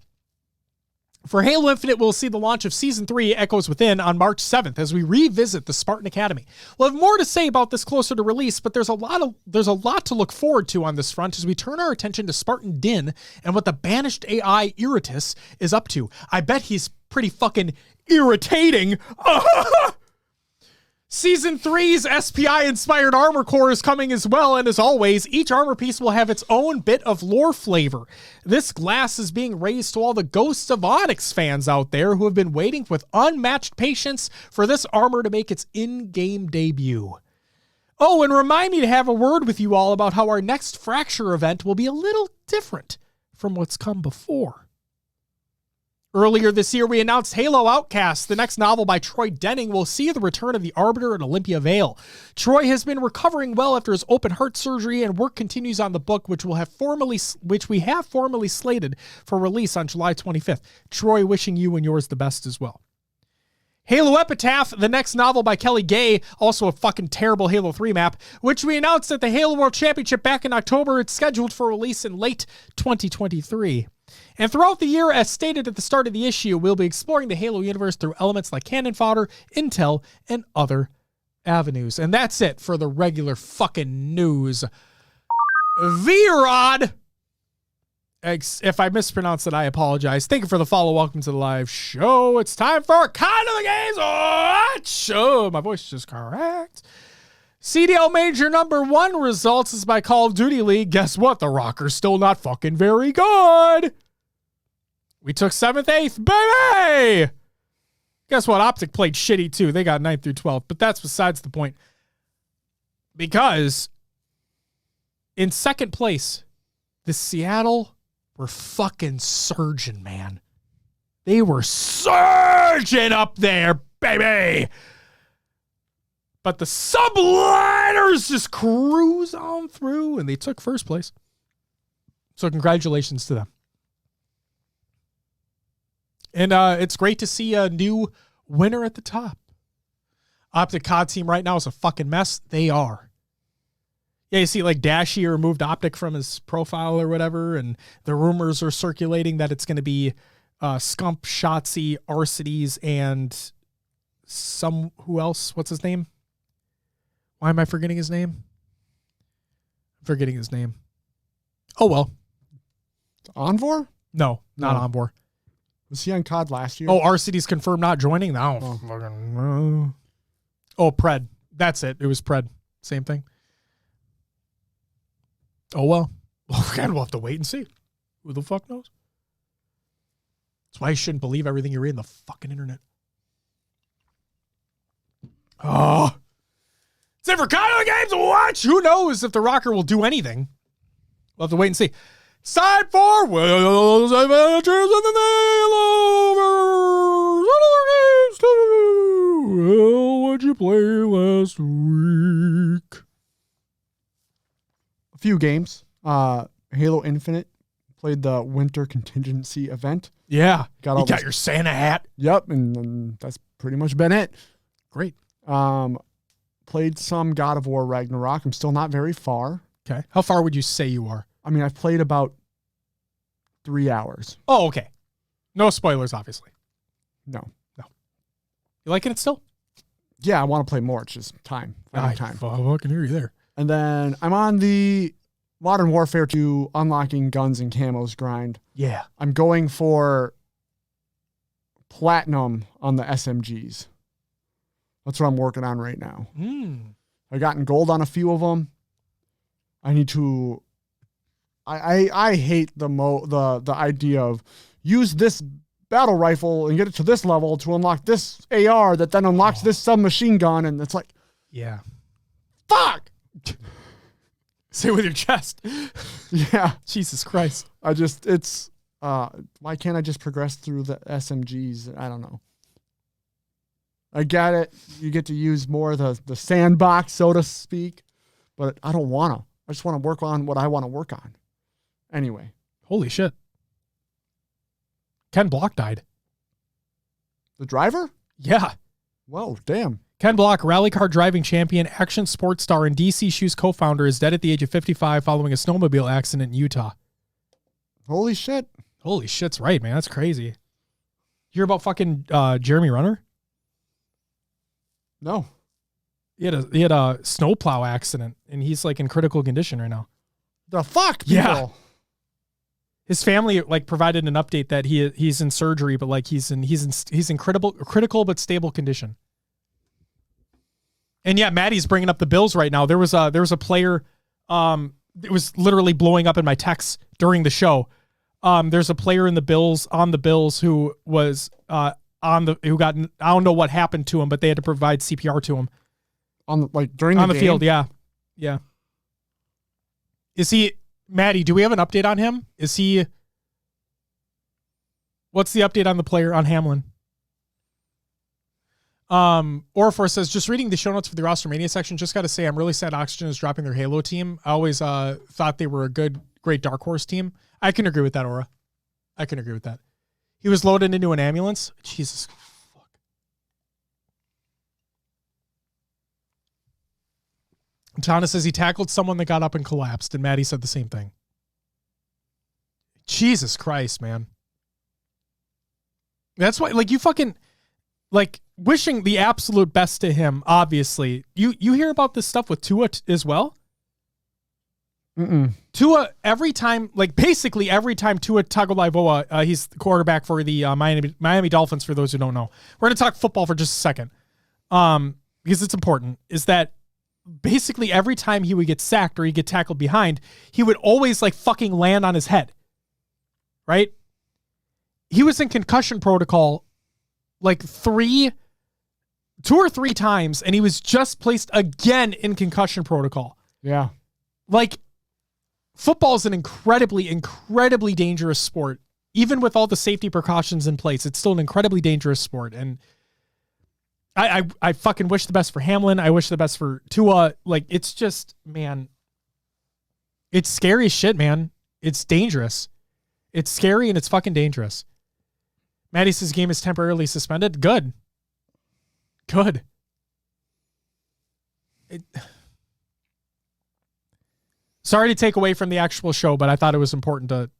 for Halo Infinite, we'll see the launch of Season 3 Echoes Within on March 7th as we revisit the Spartan Academy. We'll have more to say about this closer to release, but there's a lot to look forward to on this front as we turn our attention to Spartan Din and what the banished AI Irritus is up to. I bet he's pretty fucking irritating. Season 3's SPI-inspired armor core is coming as well, and as always, each armor piece will have its own bit of lore flavor. This glass is being raised to all the Ghosts of Onyx fans out there who have been waiting with unmatched patience for this armor to make its in-game debut. Oh, and remind me to have a word with you all about how our next Fracture event will be a little different from what's come before. Earlier this year, we announced Halo Outcast. The next novel by Troy Denning will see the return of the Arbiter at Olympia Vale. Troy has been recovering well after his open heart surgery, and work continues on the book, which we have formally slated for release on July 25th. Troy, wishing you and yours the best as well. Halo Epitaph, the next novel by Kelly Gay, also a fucking terrible Halo 3 map, which we announced at the Halo World Championship back in October. It's scheduled for release in late 2023. And throughout the year, as stated at the start of the issue, we'll be exploring the Halo universe through elements like cannon fodder, intel, and other avenues. And that's it for the regular fucking news. V-Rod, If I mispronounce it, I apologize. Thank you for the follow. Welcome to the live show. It's time for Kind of the Games. Show. My voice is just correct. CDL Major number 1 results is by Call of Duty League. Guess what? The Rockers still not fucking very good. We took 7th, 8th, baby. Guess what? Optic played shitty too. They got 9th through 12th, but that's besides the point. Because in second place, the Seattle were fucking surging, man. They were surging up there, baby. But the Subliners just cruise on through, and they took first place. So congratulations to them. And it's great to see a new winner at the top. Optic COD team right now is a fucking mess. They are. Yeah, you see like Dashy removed Optic from his profile or whatever, and the rumors are circulating that it's going to be Scump, Shotzi, Arcides, and who else? What's his name? Why am I forgetting his name? I'm forgetting his name. Oh, well. Envor? No, not Envor. Was he on COD last year? Oh, Arcides confirmed not joining? I don't fucking know. Oh, Pred. That's it. It was Pred. Same thing. Oh, well. Again, we'll have to wait and see. Who the fuck knows? That's why you shouldn't believe everything you read on the fucking internet. Oh. It's it for Kind of the Games to watch. Who knows if the Rocker will do anything? We'll have to wait and see. It's time for Will's Adventures in the Games 2. Will, what'd you play last week? A few games. Halo Infinite. Played the winter contingency event. Yeah. You got your Santa hat. Yep, and that's pretty much been it. Great. Played some God of War Ragnarok. I'm still not very far. Okay. How far would you say you are? I mean, I've played about 3 hours. Oh, okay. No spoilers, obviously. No. You liking it still? Yeah, I want to play more. It's just time. I can hear you there. And then I'm on the Modern Warfare 2 unlocking guns and camos grind. Yeah. I'm going for platinum on the SMGs. That's what I'm working on right now. I've gotten gold on a few of them. I need to... I hate the idea of use this battle rifle and get it to this level to unlock this AR that then unlocks this submachine gun, and it's like... Yeah. Fuck! Say it with your chest. Yeah. Jesus Christ. Why can't I just progress through the SMGs? I don't know. I get it. You get to use more of the sandbox, so to speak, but I don't want to. I just want to work on what I want to work on. Anyway. Holy shit. Ken Block died. The driver? Yeah. Whoa, damn. Ken Block, rally car driving champion, action sports star, and DC Shoes co-founder, is dead at the age of 55 following a snowmobile accident in Utah. Holy shit. Holy shit's right, man. That's crazy. You hear about fucking Jeremy Renner? No. He had a snowplow accident, and he's like in critical condition right now. The fuck, people? Yeah. His family like provided an update that he's in surgery, but like he's in critical but stable condition. And yeah, Maddie's bringing up the Bills right now. There was a player, it was literally blowing up in my texts during the show. There's a player on the Bills who was I don't know what happened to him, but they had to provide CPR to him during the game? field. Yeah. Is he, Maddie? Do we have an update on him? What's the update on the player on Hamlin? Orifor says, just reading the show notes for the Rostermania section, just got to say, I'm really sad Oxygen is dropping their Halo team. I always thought they were a great Dark Horse team. I can agree with that, Aura. I can agree with that. He was loaded into an ambulance. Jesus fuck. Tana says he tackled someone that got up and collapsed, and Maddie said the same thing. Jesus Christ, man. That's why, like, you fucking, like, wishing the absolute best to him, obviously. You hear about this stuff with Tua as well? Tua, every time, like basically every time Tua Tagovailoa, he's the quarterback for the Miami Dolphins, for those who don't know. We're going to talk football for just a second because it's important, is that basically every time he would get sacked or he'd get tackled behind, he would always like fucking land on his head, right? He was in concussion protocol like 2 or 3 times, and he was just placed again in concussion protocol. Yeah. Like, football is an incredibly, incredibly dangerous sport. Even with all the safety precautions in place, it's still an incredibly dangerous sport. And I fucking wish the best for Hamlin. I wish the best for Tua. Like, it's just, man, it's scary as shit, man. It's dangerous. It's scary and it's fucking dangerous. Maddie says game is temporarily suspended. Good. Sorry to take away from the actual show, but I thought it was important to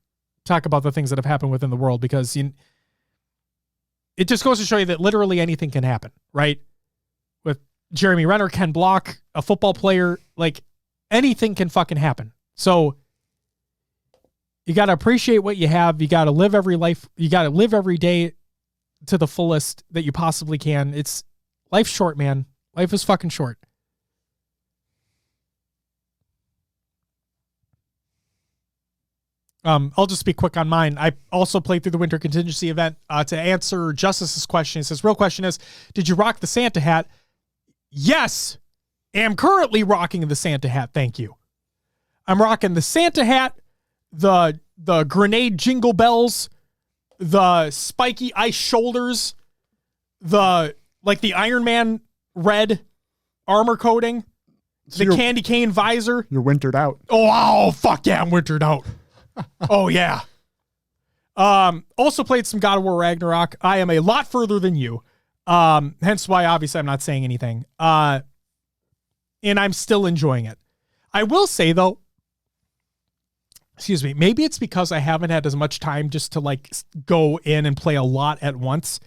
talk about the things that have happened within the world, because it just goes to show you that literally anything can happen, right? With Jeremy Renner, Ken Block, a football player, like anything can fucking happen. So you got to appreciate what you have. You got to live every life. You got to live every day to the fullest that you possibly can. Life's short, man. Life is fucking short. I'll just be quick on mine. I also played through the winter contingency event to answer Justice's question. He says, real question is, did you rock the Santa hat? Yes. Am currently rocking the Santa hat. Thank you. I'm rocking the Santa hat, the grenade jingle bells, the spiky ice shoulders, the Iron Man red armor coating, so the candy cane visor. You're wintered out. Oh, fuck yeah, I'm wintered out. Oh, yeah. Also played some God of War Ragnarok. I am a lot further than you. Hence why, obviously, I'm not saying anything. And I'm still enjoying it. I will say, though, excuse me, maybe it's because I haven't had as much time just to, like, go in and play a lot at once.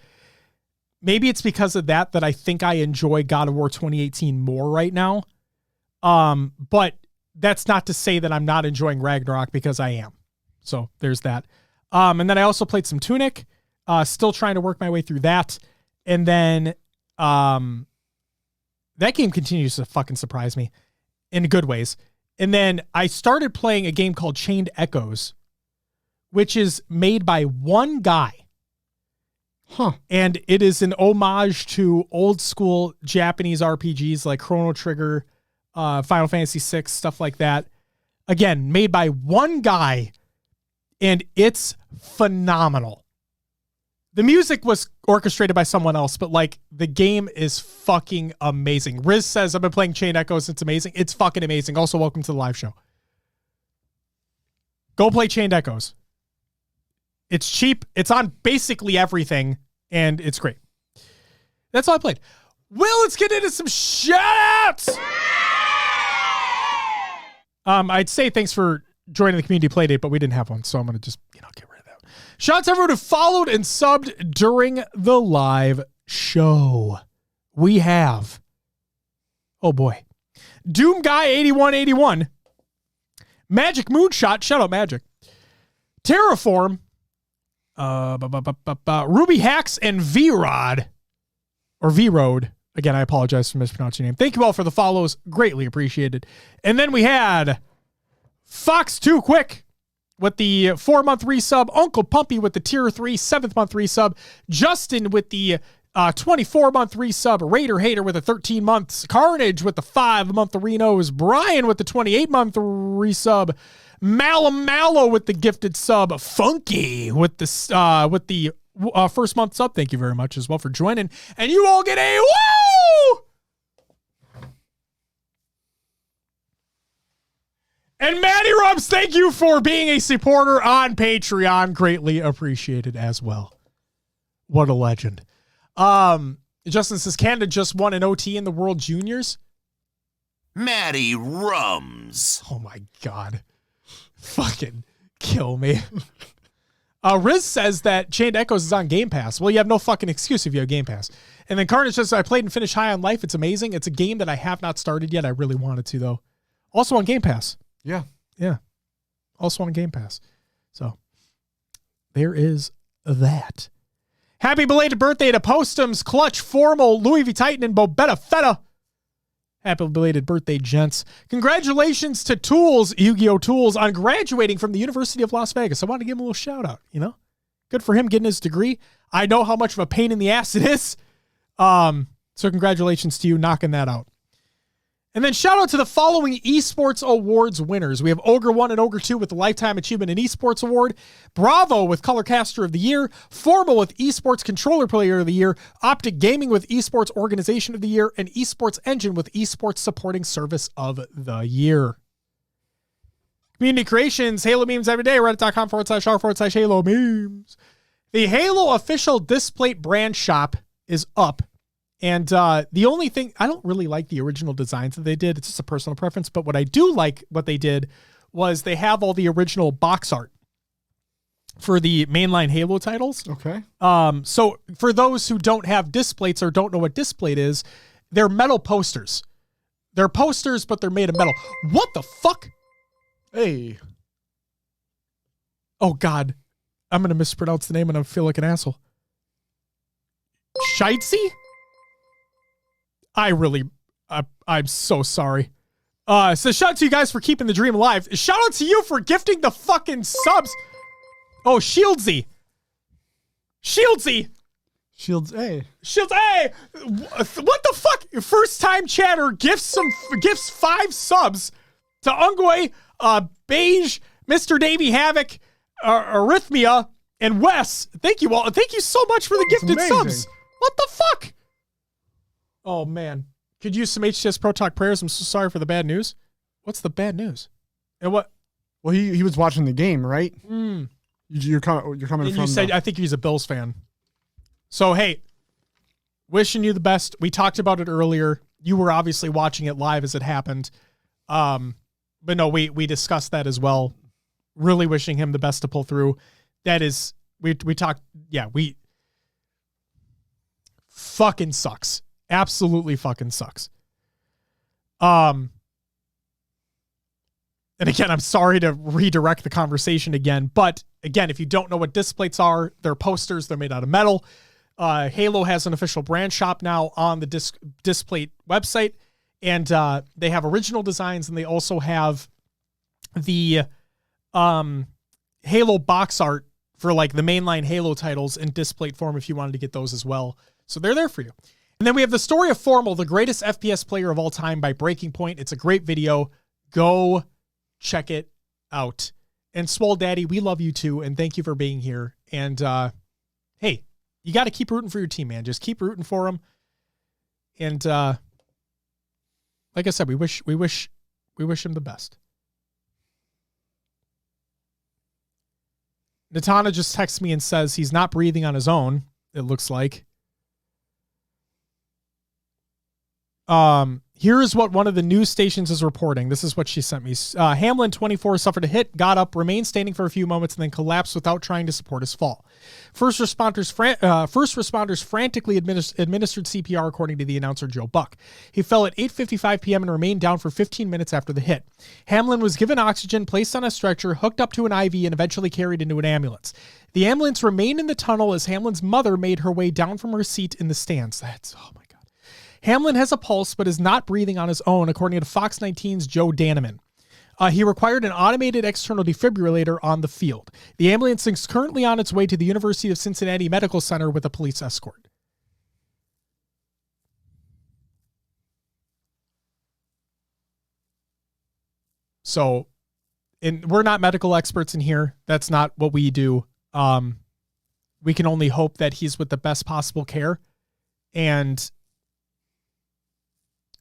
Maybe it's because of that I think I enjoy God of War 2018 more right now. But that's not to say that I'm not enjoying Ragnarok, because I am. So there's that. And then I also played some Tunic, still trying to work my way through that. And then that game continues to fucking surprise me in good ways. And then I started playing a game called Chained Echoes, which is made by one guy. Huh. And it is an homage to old school Japanese RPGs like Chrono Trigger, Final Fantasy VI, stuff like that. Again, made by one guy, and it's phenomenal. The music was orchestrated by someone else, but like the game is fucking amazing. Riz says, I've been playing Chain Echoes. It's amazing. It's fucking amazing. Also, welcome to the live show. Go play Chained Echoes. It's cheap. It's on basically everything, and it's great. That's all I played. Well, let's get into some shoutouts. I'd say thanks for joining the community playdate, but we didn't have one, so I'm going to just, get rid of that. Shout out to everyone who followed and subbed during the live show. We have, oh boy, Doom Guy 8181, Magic Moonshot, shout out Magic, Terraform, Ruby Hacks, and V-Rod, or V-Road. Again, I apologize for mispronouncing your name. Thank you all for the follows. Greatly appreciated. And then we had Fox Too Quick with the 4-month resub, Uncle Pumpy with the tier 3 7th-month resub, Justin with the 24-month resub, Raider Hater with the 13 months, Carnage with the 5-month Renos, Brian with the 28-month resub, Mallow with the gifted sub, Funky with the first month sub. Thank you very much as well for joining. And you all get a woo! And Matty Rubs, thank you for being a supporter on Patreon. Greatly appreciated as well. What a legend. Justin says Canada just won an OT in the World Juniors. Matty Rums. Oh my God. Fucking kill me. Riz says that Chained Echoes is on Game Pass. Well, you have no fucking excuse if you have Game Pass. And then Carnage says, I played and finished High on Life. It's amazing. It's a game that I have not started yet. I really wanted to, though. Also on Game Pass. Yeah. Yeah. Also on Game Pass. So there is that. Happy belated birthday to Postums, Clutch, Formal, Louis V. Titan, and Bobetta Fetta. Happy belated birthday, gents. Congratulations to Tools, Yu-Gi-Oh! Tools, on graduating from the University of Las Vegas. I want to give him a little shout out, you know? Good for him getting his degree. I know how much of a pain in the ass it is. So congratulations to you knocking that out. And then shout out to the following esports awards winners. We have Ogre 1 and Ogre 2 with the Lifetime Achievement in Esports Award, Bravo with Colorcaster of the Year, Formal with Esports Controller Player of the Year, Optic Gaming with Esports Organization of the Year, and Esports Engine with Esports Supporting Service of the Year. Community creations, Halo memes every day, reddit.com/r/Halo memes. The Halo official Displate brand shop is up. And the only thing, I don't really like the original designs that they did. It's just a personal preference. But what I do like what they did was they have all the original box art for the mainline Halo titles. Okay. So for those who don't have displates or don't know what displate is, they're metal posters. They're posters, but they're made of metal. What the fuck? Hey. Oh, God. I'm going to mispronounce the name and I feel like an asshole. Scheitzy? I'm so sorry. So shout out to you guys for keeping the dream alive. Shout out to you for gifting the fucking subs. Oh, Shieldsy. Shields, hey. Shields, hey. What the fuck? First time chatter gifts 5 subs to Ungwe, Beige, Mr. Davey Havoc, Arrhythmia, and Wes. Thank you all. Thank you so much for the gifted subs. What the fuck? Oh, man. Could use some HCS Pro Talk prayers. I'm so sorry for the bad news. What's the bad news? And what? Well, he was watching the game, right? You're coming And from you said, I think he's a Bills fan. So, hey, wishing you the best. We talked about it earlier. You were obviously watching it live as it happened. But no, we discussed that as well. Really wishing him the best to pull through. That is, we talked, yeah, fucking sucks. Absolutely fucking sucks. And again, I'm sorry to redirect the conversation again, but again, if you don't know what displates are, they're posters, they're made out of metal. Halo has an official brand shop now on the Displate website, and they have original designs, and they also have the Halo box art for like the mainline Halo titles in Displate form if you wanted to get those as well. So they're there for you. And then we have the story of Formal, the greatest FPS player of all time by Breaking Point. It's a great video. Go check it out. And Swole Daddy, we love you too, and thank you for being here. And hey, you got to keep rooting for your team, man. Just keep rooting for them. And like I said, we wish him the best. Natana just texts me and says he's not breathing on his own, it looks like. Here is what one of the news stations is reporting. This is what she sent me. Hamlin, 24, suffered a hit, got up, remained standing for a few moments, and then collapsed without trying to support his fall. First responders frantically administered CPR, according to the announcer Joe Buck. He fell at 8:55 p.m. and remained down for 15 minutes after the hit. Hamlin was given oxygen, placed on a stretcher, hooked up to an IV, and eventually carried into an ambulance. The ambulance remained in the tunnel as Hamlin's mother made her way down from her seat in the stands. Oh my God. Hamlin has a pulse, but is not breathing on his own, according to Fox 19's Joe Daneman. He required an automated external defibrillator on the field. The ambulance is currently on its way to the University of Cincinnati Medical Center with a police escort. So, we're not medical experts in here. That's not what we do. We can only hope that he's with the best possible care, and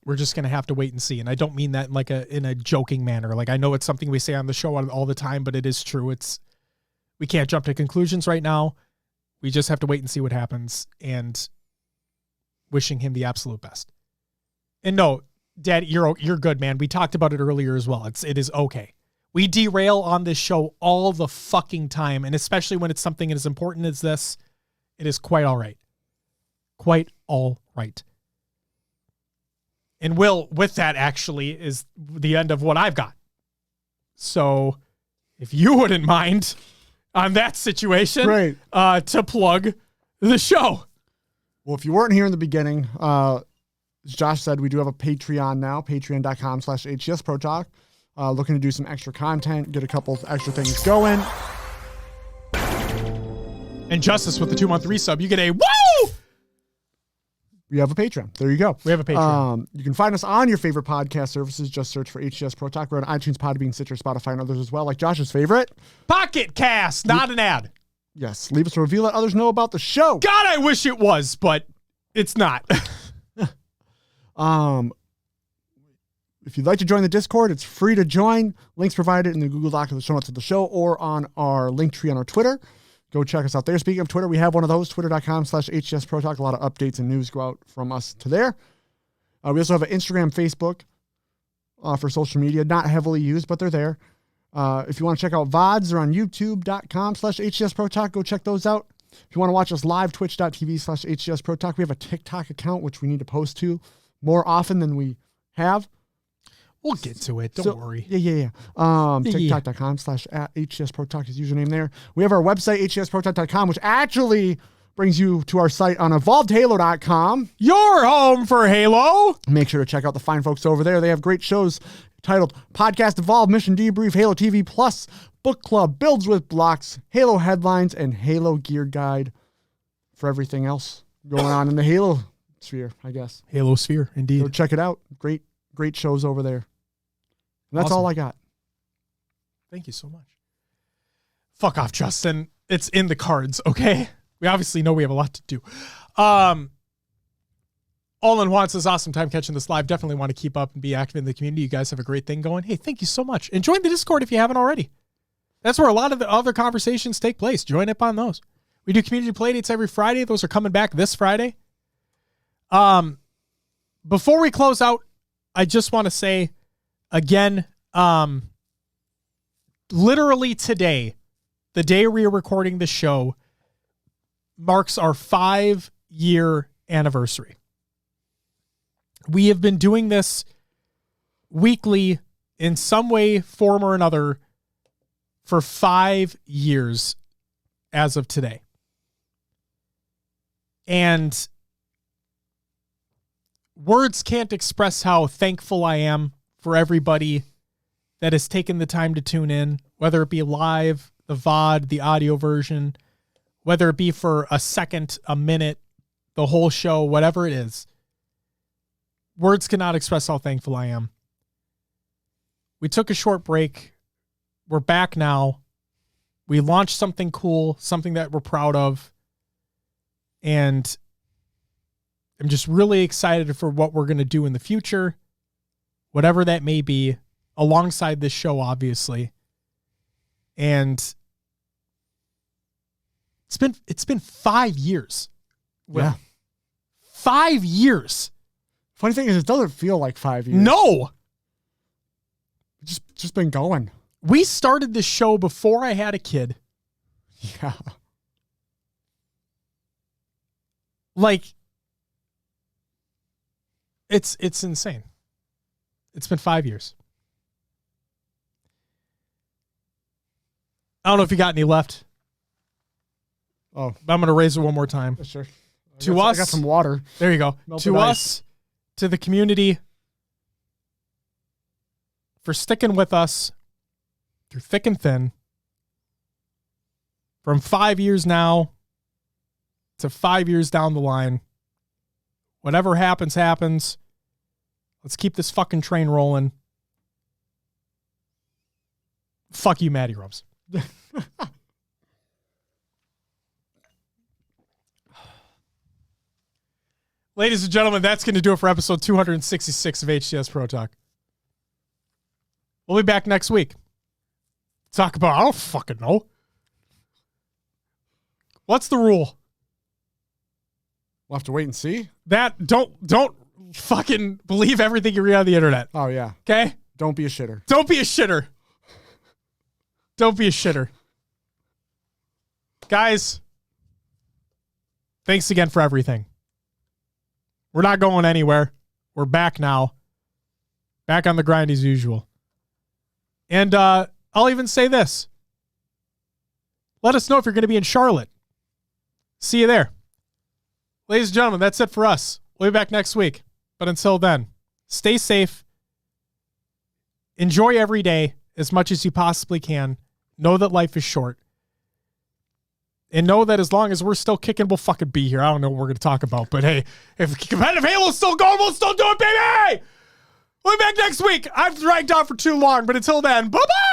we're just going to have to wait and see. And I don't mean that in a joking manner. Like, I know it's something we say on the show all the time, but it is true. We can't jump to conclusions right now. We just have to wait and see what happens, and wishing him the absolute best. And no, Dad, you're good, man. We talked about it earlier as well. It is okay. We derail on this show all the fucking time, and especially when it's something as important as this, it is quite all right. Quite all right. And Will, with that actually is the end of what I've got. So if you wouldn't mind on that situation, Great. To plug the show. Well, if you weren't here in the beginning, as Josh said, we do have a Patreon now, patreon.com/HCS Pro Talk. Looking to do some extra content, get a couple of extra things going. And Justice with the 2-month resub, you get a woo! We have a Patreon. There you go. We have a Patreon. You can find us on your favorite podcast services. Just search for HCS Pro Talk. We're on iTunes, Podbean, Stitcher, Spotify, and others as well, like Josh's favorite. Pocket Cast, not an ad. Yes. Leave us a review. Let others know about the show. God, I wish it was, but it's not. If you'd like to join the Discord, it's free to join. Links provided in the Google Doc of the show notes of the show or on our link tree on our Twitter. Go check us out there. Speaking of Twitter, we have one of those, twitter.com/HCS Pro Talk. A lot of updates and news go out from us to there. We also have an Instagram, Facebook for social media. Not heavily used, but they're there. If you want to check out VODs, they're on youtube.com/HCS Pro Talk. Go check those out. If you want to watch us live, twitch.tv/HCS Pro Talk. We have a TikTok account, which we need to post to more often than we have. We'll get to it. Don't worry. Yeah. TikTok.com/@HCS Pro Talk is username there. We have our website, hcsprotalk.com, which actually brings you to our site on evolvedhalo.com. Your home for Halo. Make sure to check out the fine folks over there. They have great shows titled Podcast Evolve, Mission Debrief, Halo TV Plus, Book Club, Builds with Blocks, Halo Headlines, and Halo Gear Guide for everything else going on in the Halo sphere, I guess. Halo sphere, indeed. Go check it out. Great shows over there. And that's Awesome. all I got. Thank you so much. Fuck off, Justin. It's in the cards, okay? We obviously know we have a lot to do. All in one says, awesome time catching this live. Definitely want to keep up and be active in the community. You guys have a great thing going. Hey, thank you so much. And join the Discord if you haven't already. That's where a lot of the other conversations take place. Join up on those. We do community playdates every Friday. Those are coming back this Friday. Before we close out, I just want to say, again, literally today, the day we are recording the show, marks our 5-year anniversary. We have been doing this weekly in some way, form, or another for 5 years as of today. And words can't express how thankful I am for everybody that has taken the time to tune in, whether it be live, the VOD, the audio version, whether it be for a second, a minute, the whole show, whatever it is. Words cannot express how thankful I am. We took a short break. We're back now. We launched something cool, something that we're proud of. And I'm just really excited for what we're going to do in the future, whatever that may be, alongside this show, obviously. And it's been 5 years. Yeah. 5 years. Funny thing is, it doesn't feel like 5 years. No. It's just been going. We started this show before I had a kid. Yeah. Like, it's insane. It's been 5 years. I don't know if you got any left. Oh, But I'm going to raise it one more time. sure. I us, got some water. There you go. Melted To ice. us, to the community, for sticking with us through thick and thin, from 5 years now to 5 years down the line. Whatever happens, happens. Let's keep this fucking train rolling. Fuck you, Matty Rubs. Ladies and gentlemen, that's going to do it for episode 266 of HCS Pro Talk. We'll be back next week. Talk about, I don't fucking know. What's the rule? We'll have to wait and see. That don't fucking believe everything you read on the internet. Oh, yeah. Okay? Don't be a shitter. Don't be a shitter. Don't be a shitter. Guys, thanks again for everything. We're not going anywhere. We're back now. Back on the grind as usual. And I'll even say this. Let us know if you're going to be in Charlotte. See you there. Ladies and gentlemen, that's it for us. We'll be back next week. But until then, stay safe. Enjoy every day as much as you possibly can. Know that life is short. And know that as long as we're still kicking, we'll fucking be here. I don't know what we're going to talk about, but hey, if competitive Halo's still going, we'll still do it, baby! We'll be back next week. I've dragged on for too long, but until then, bye-bye!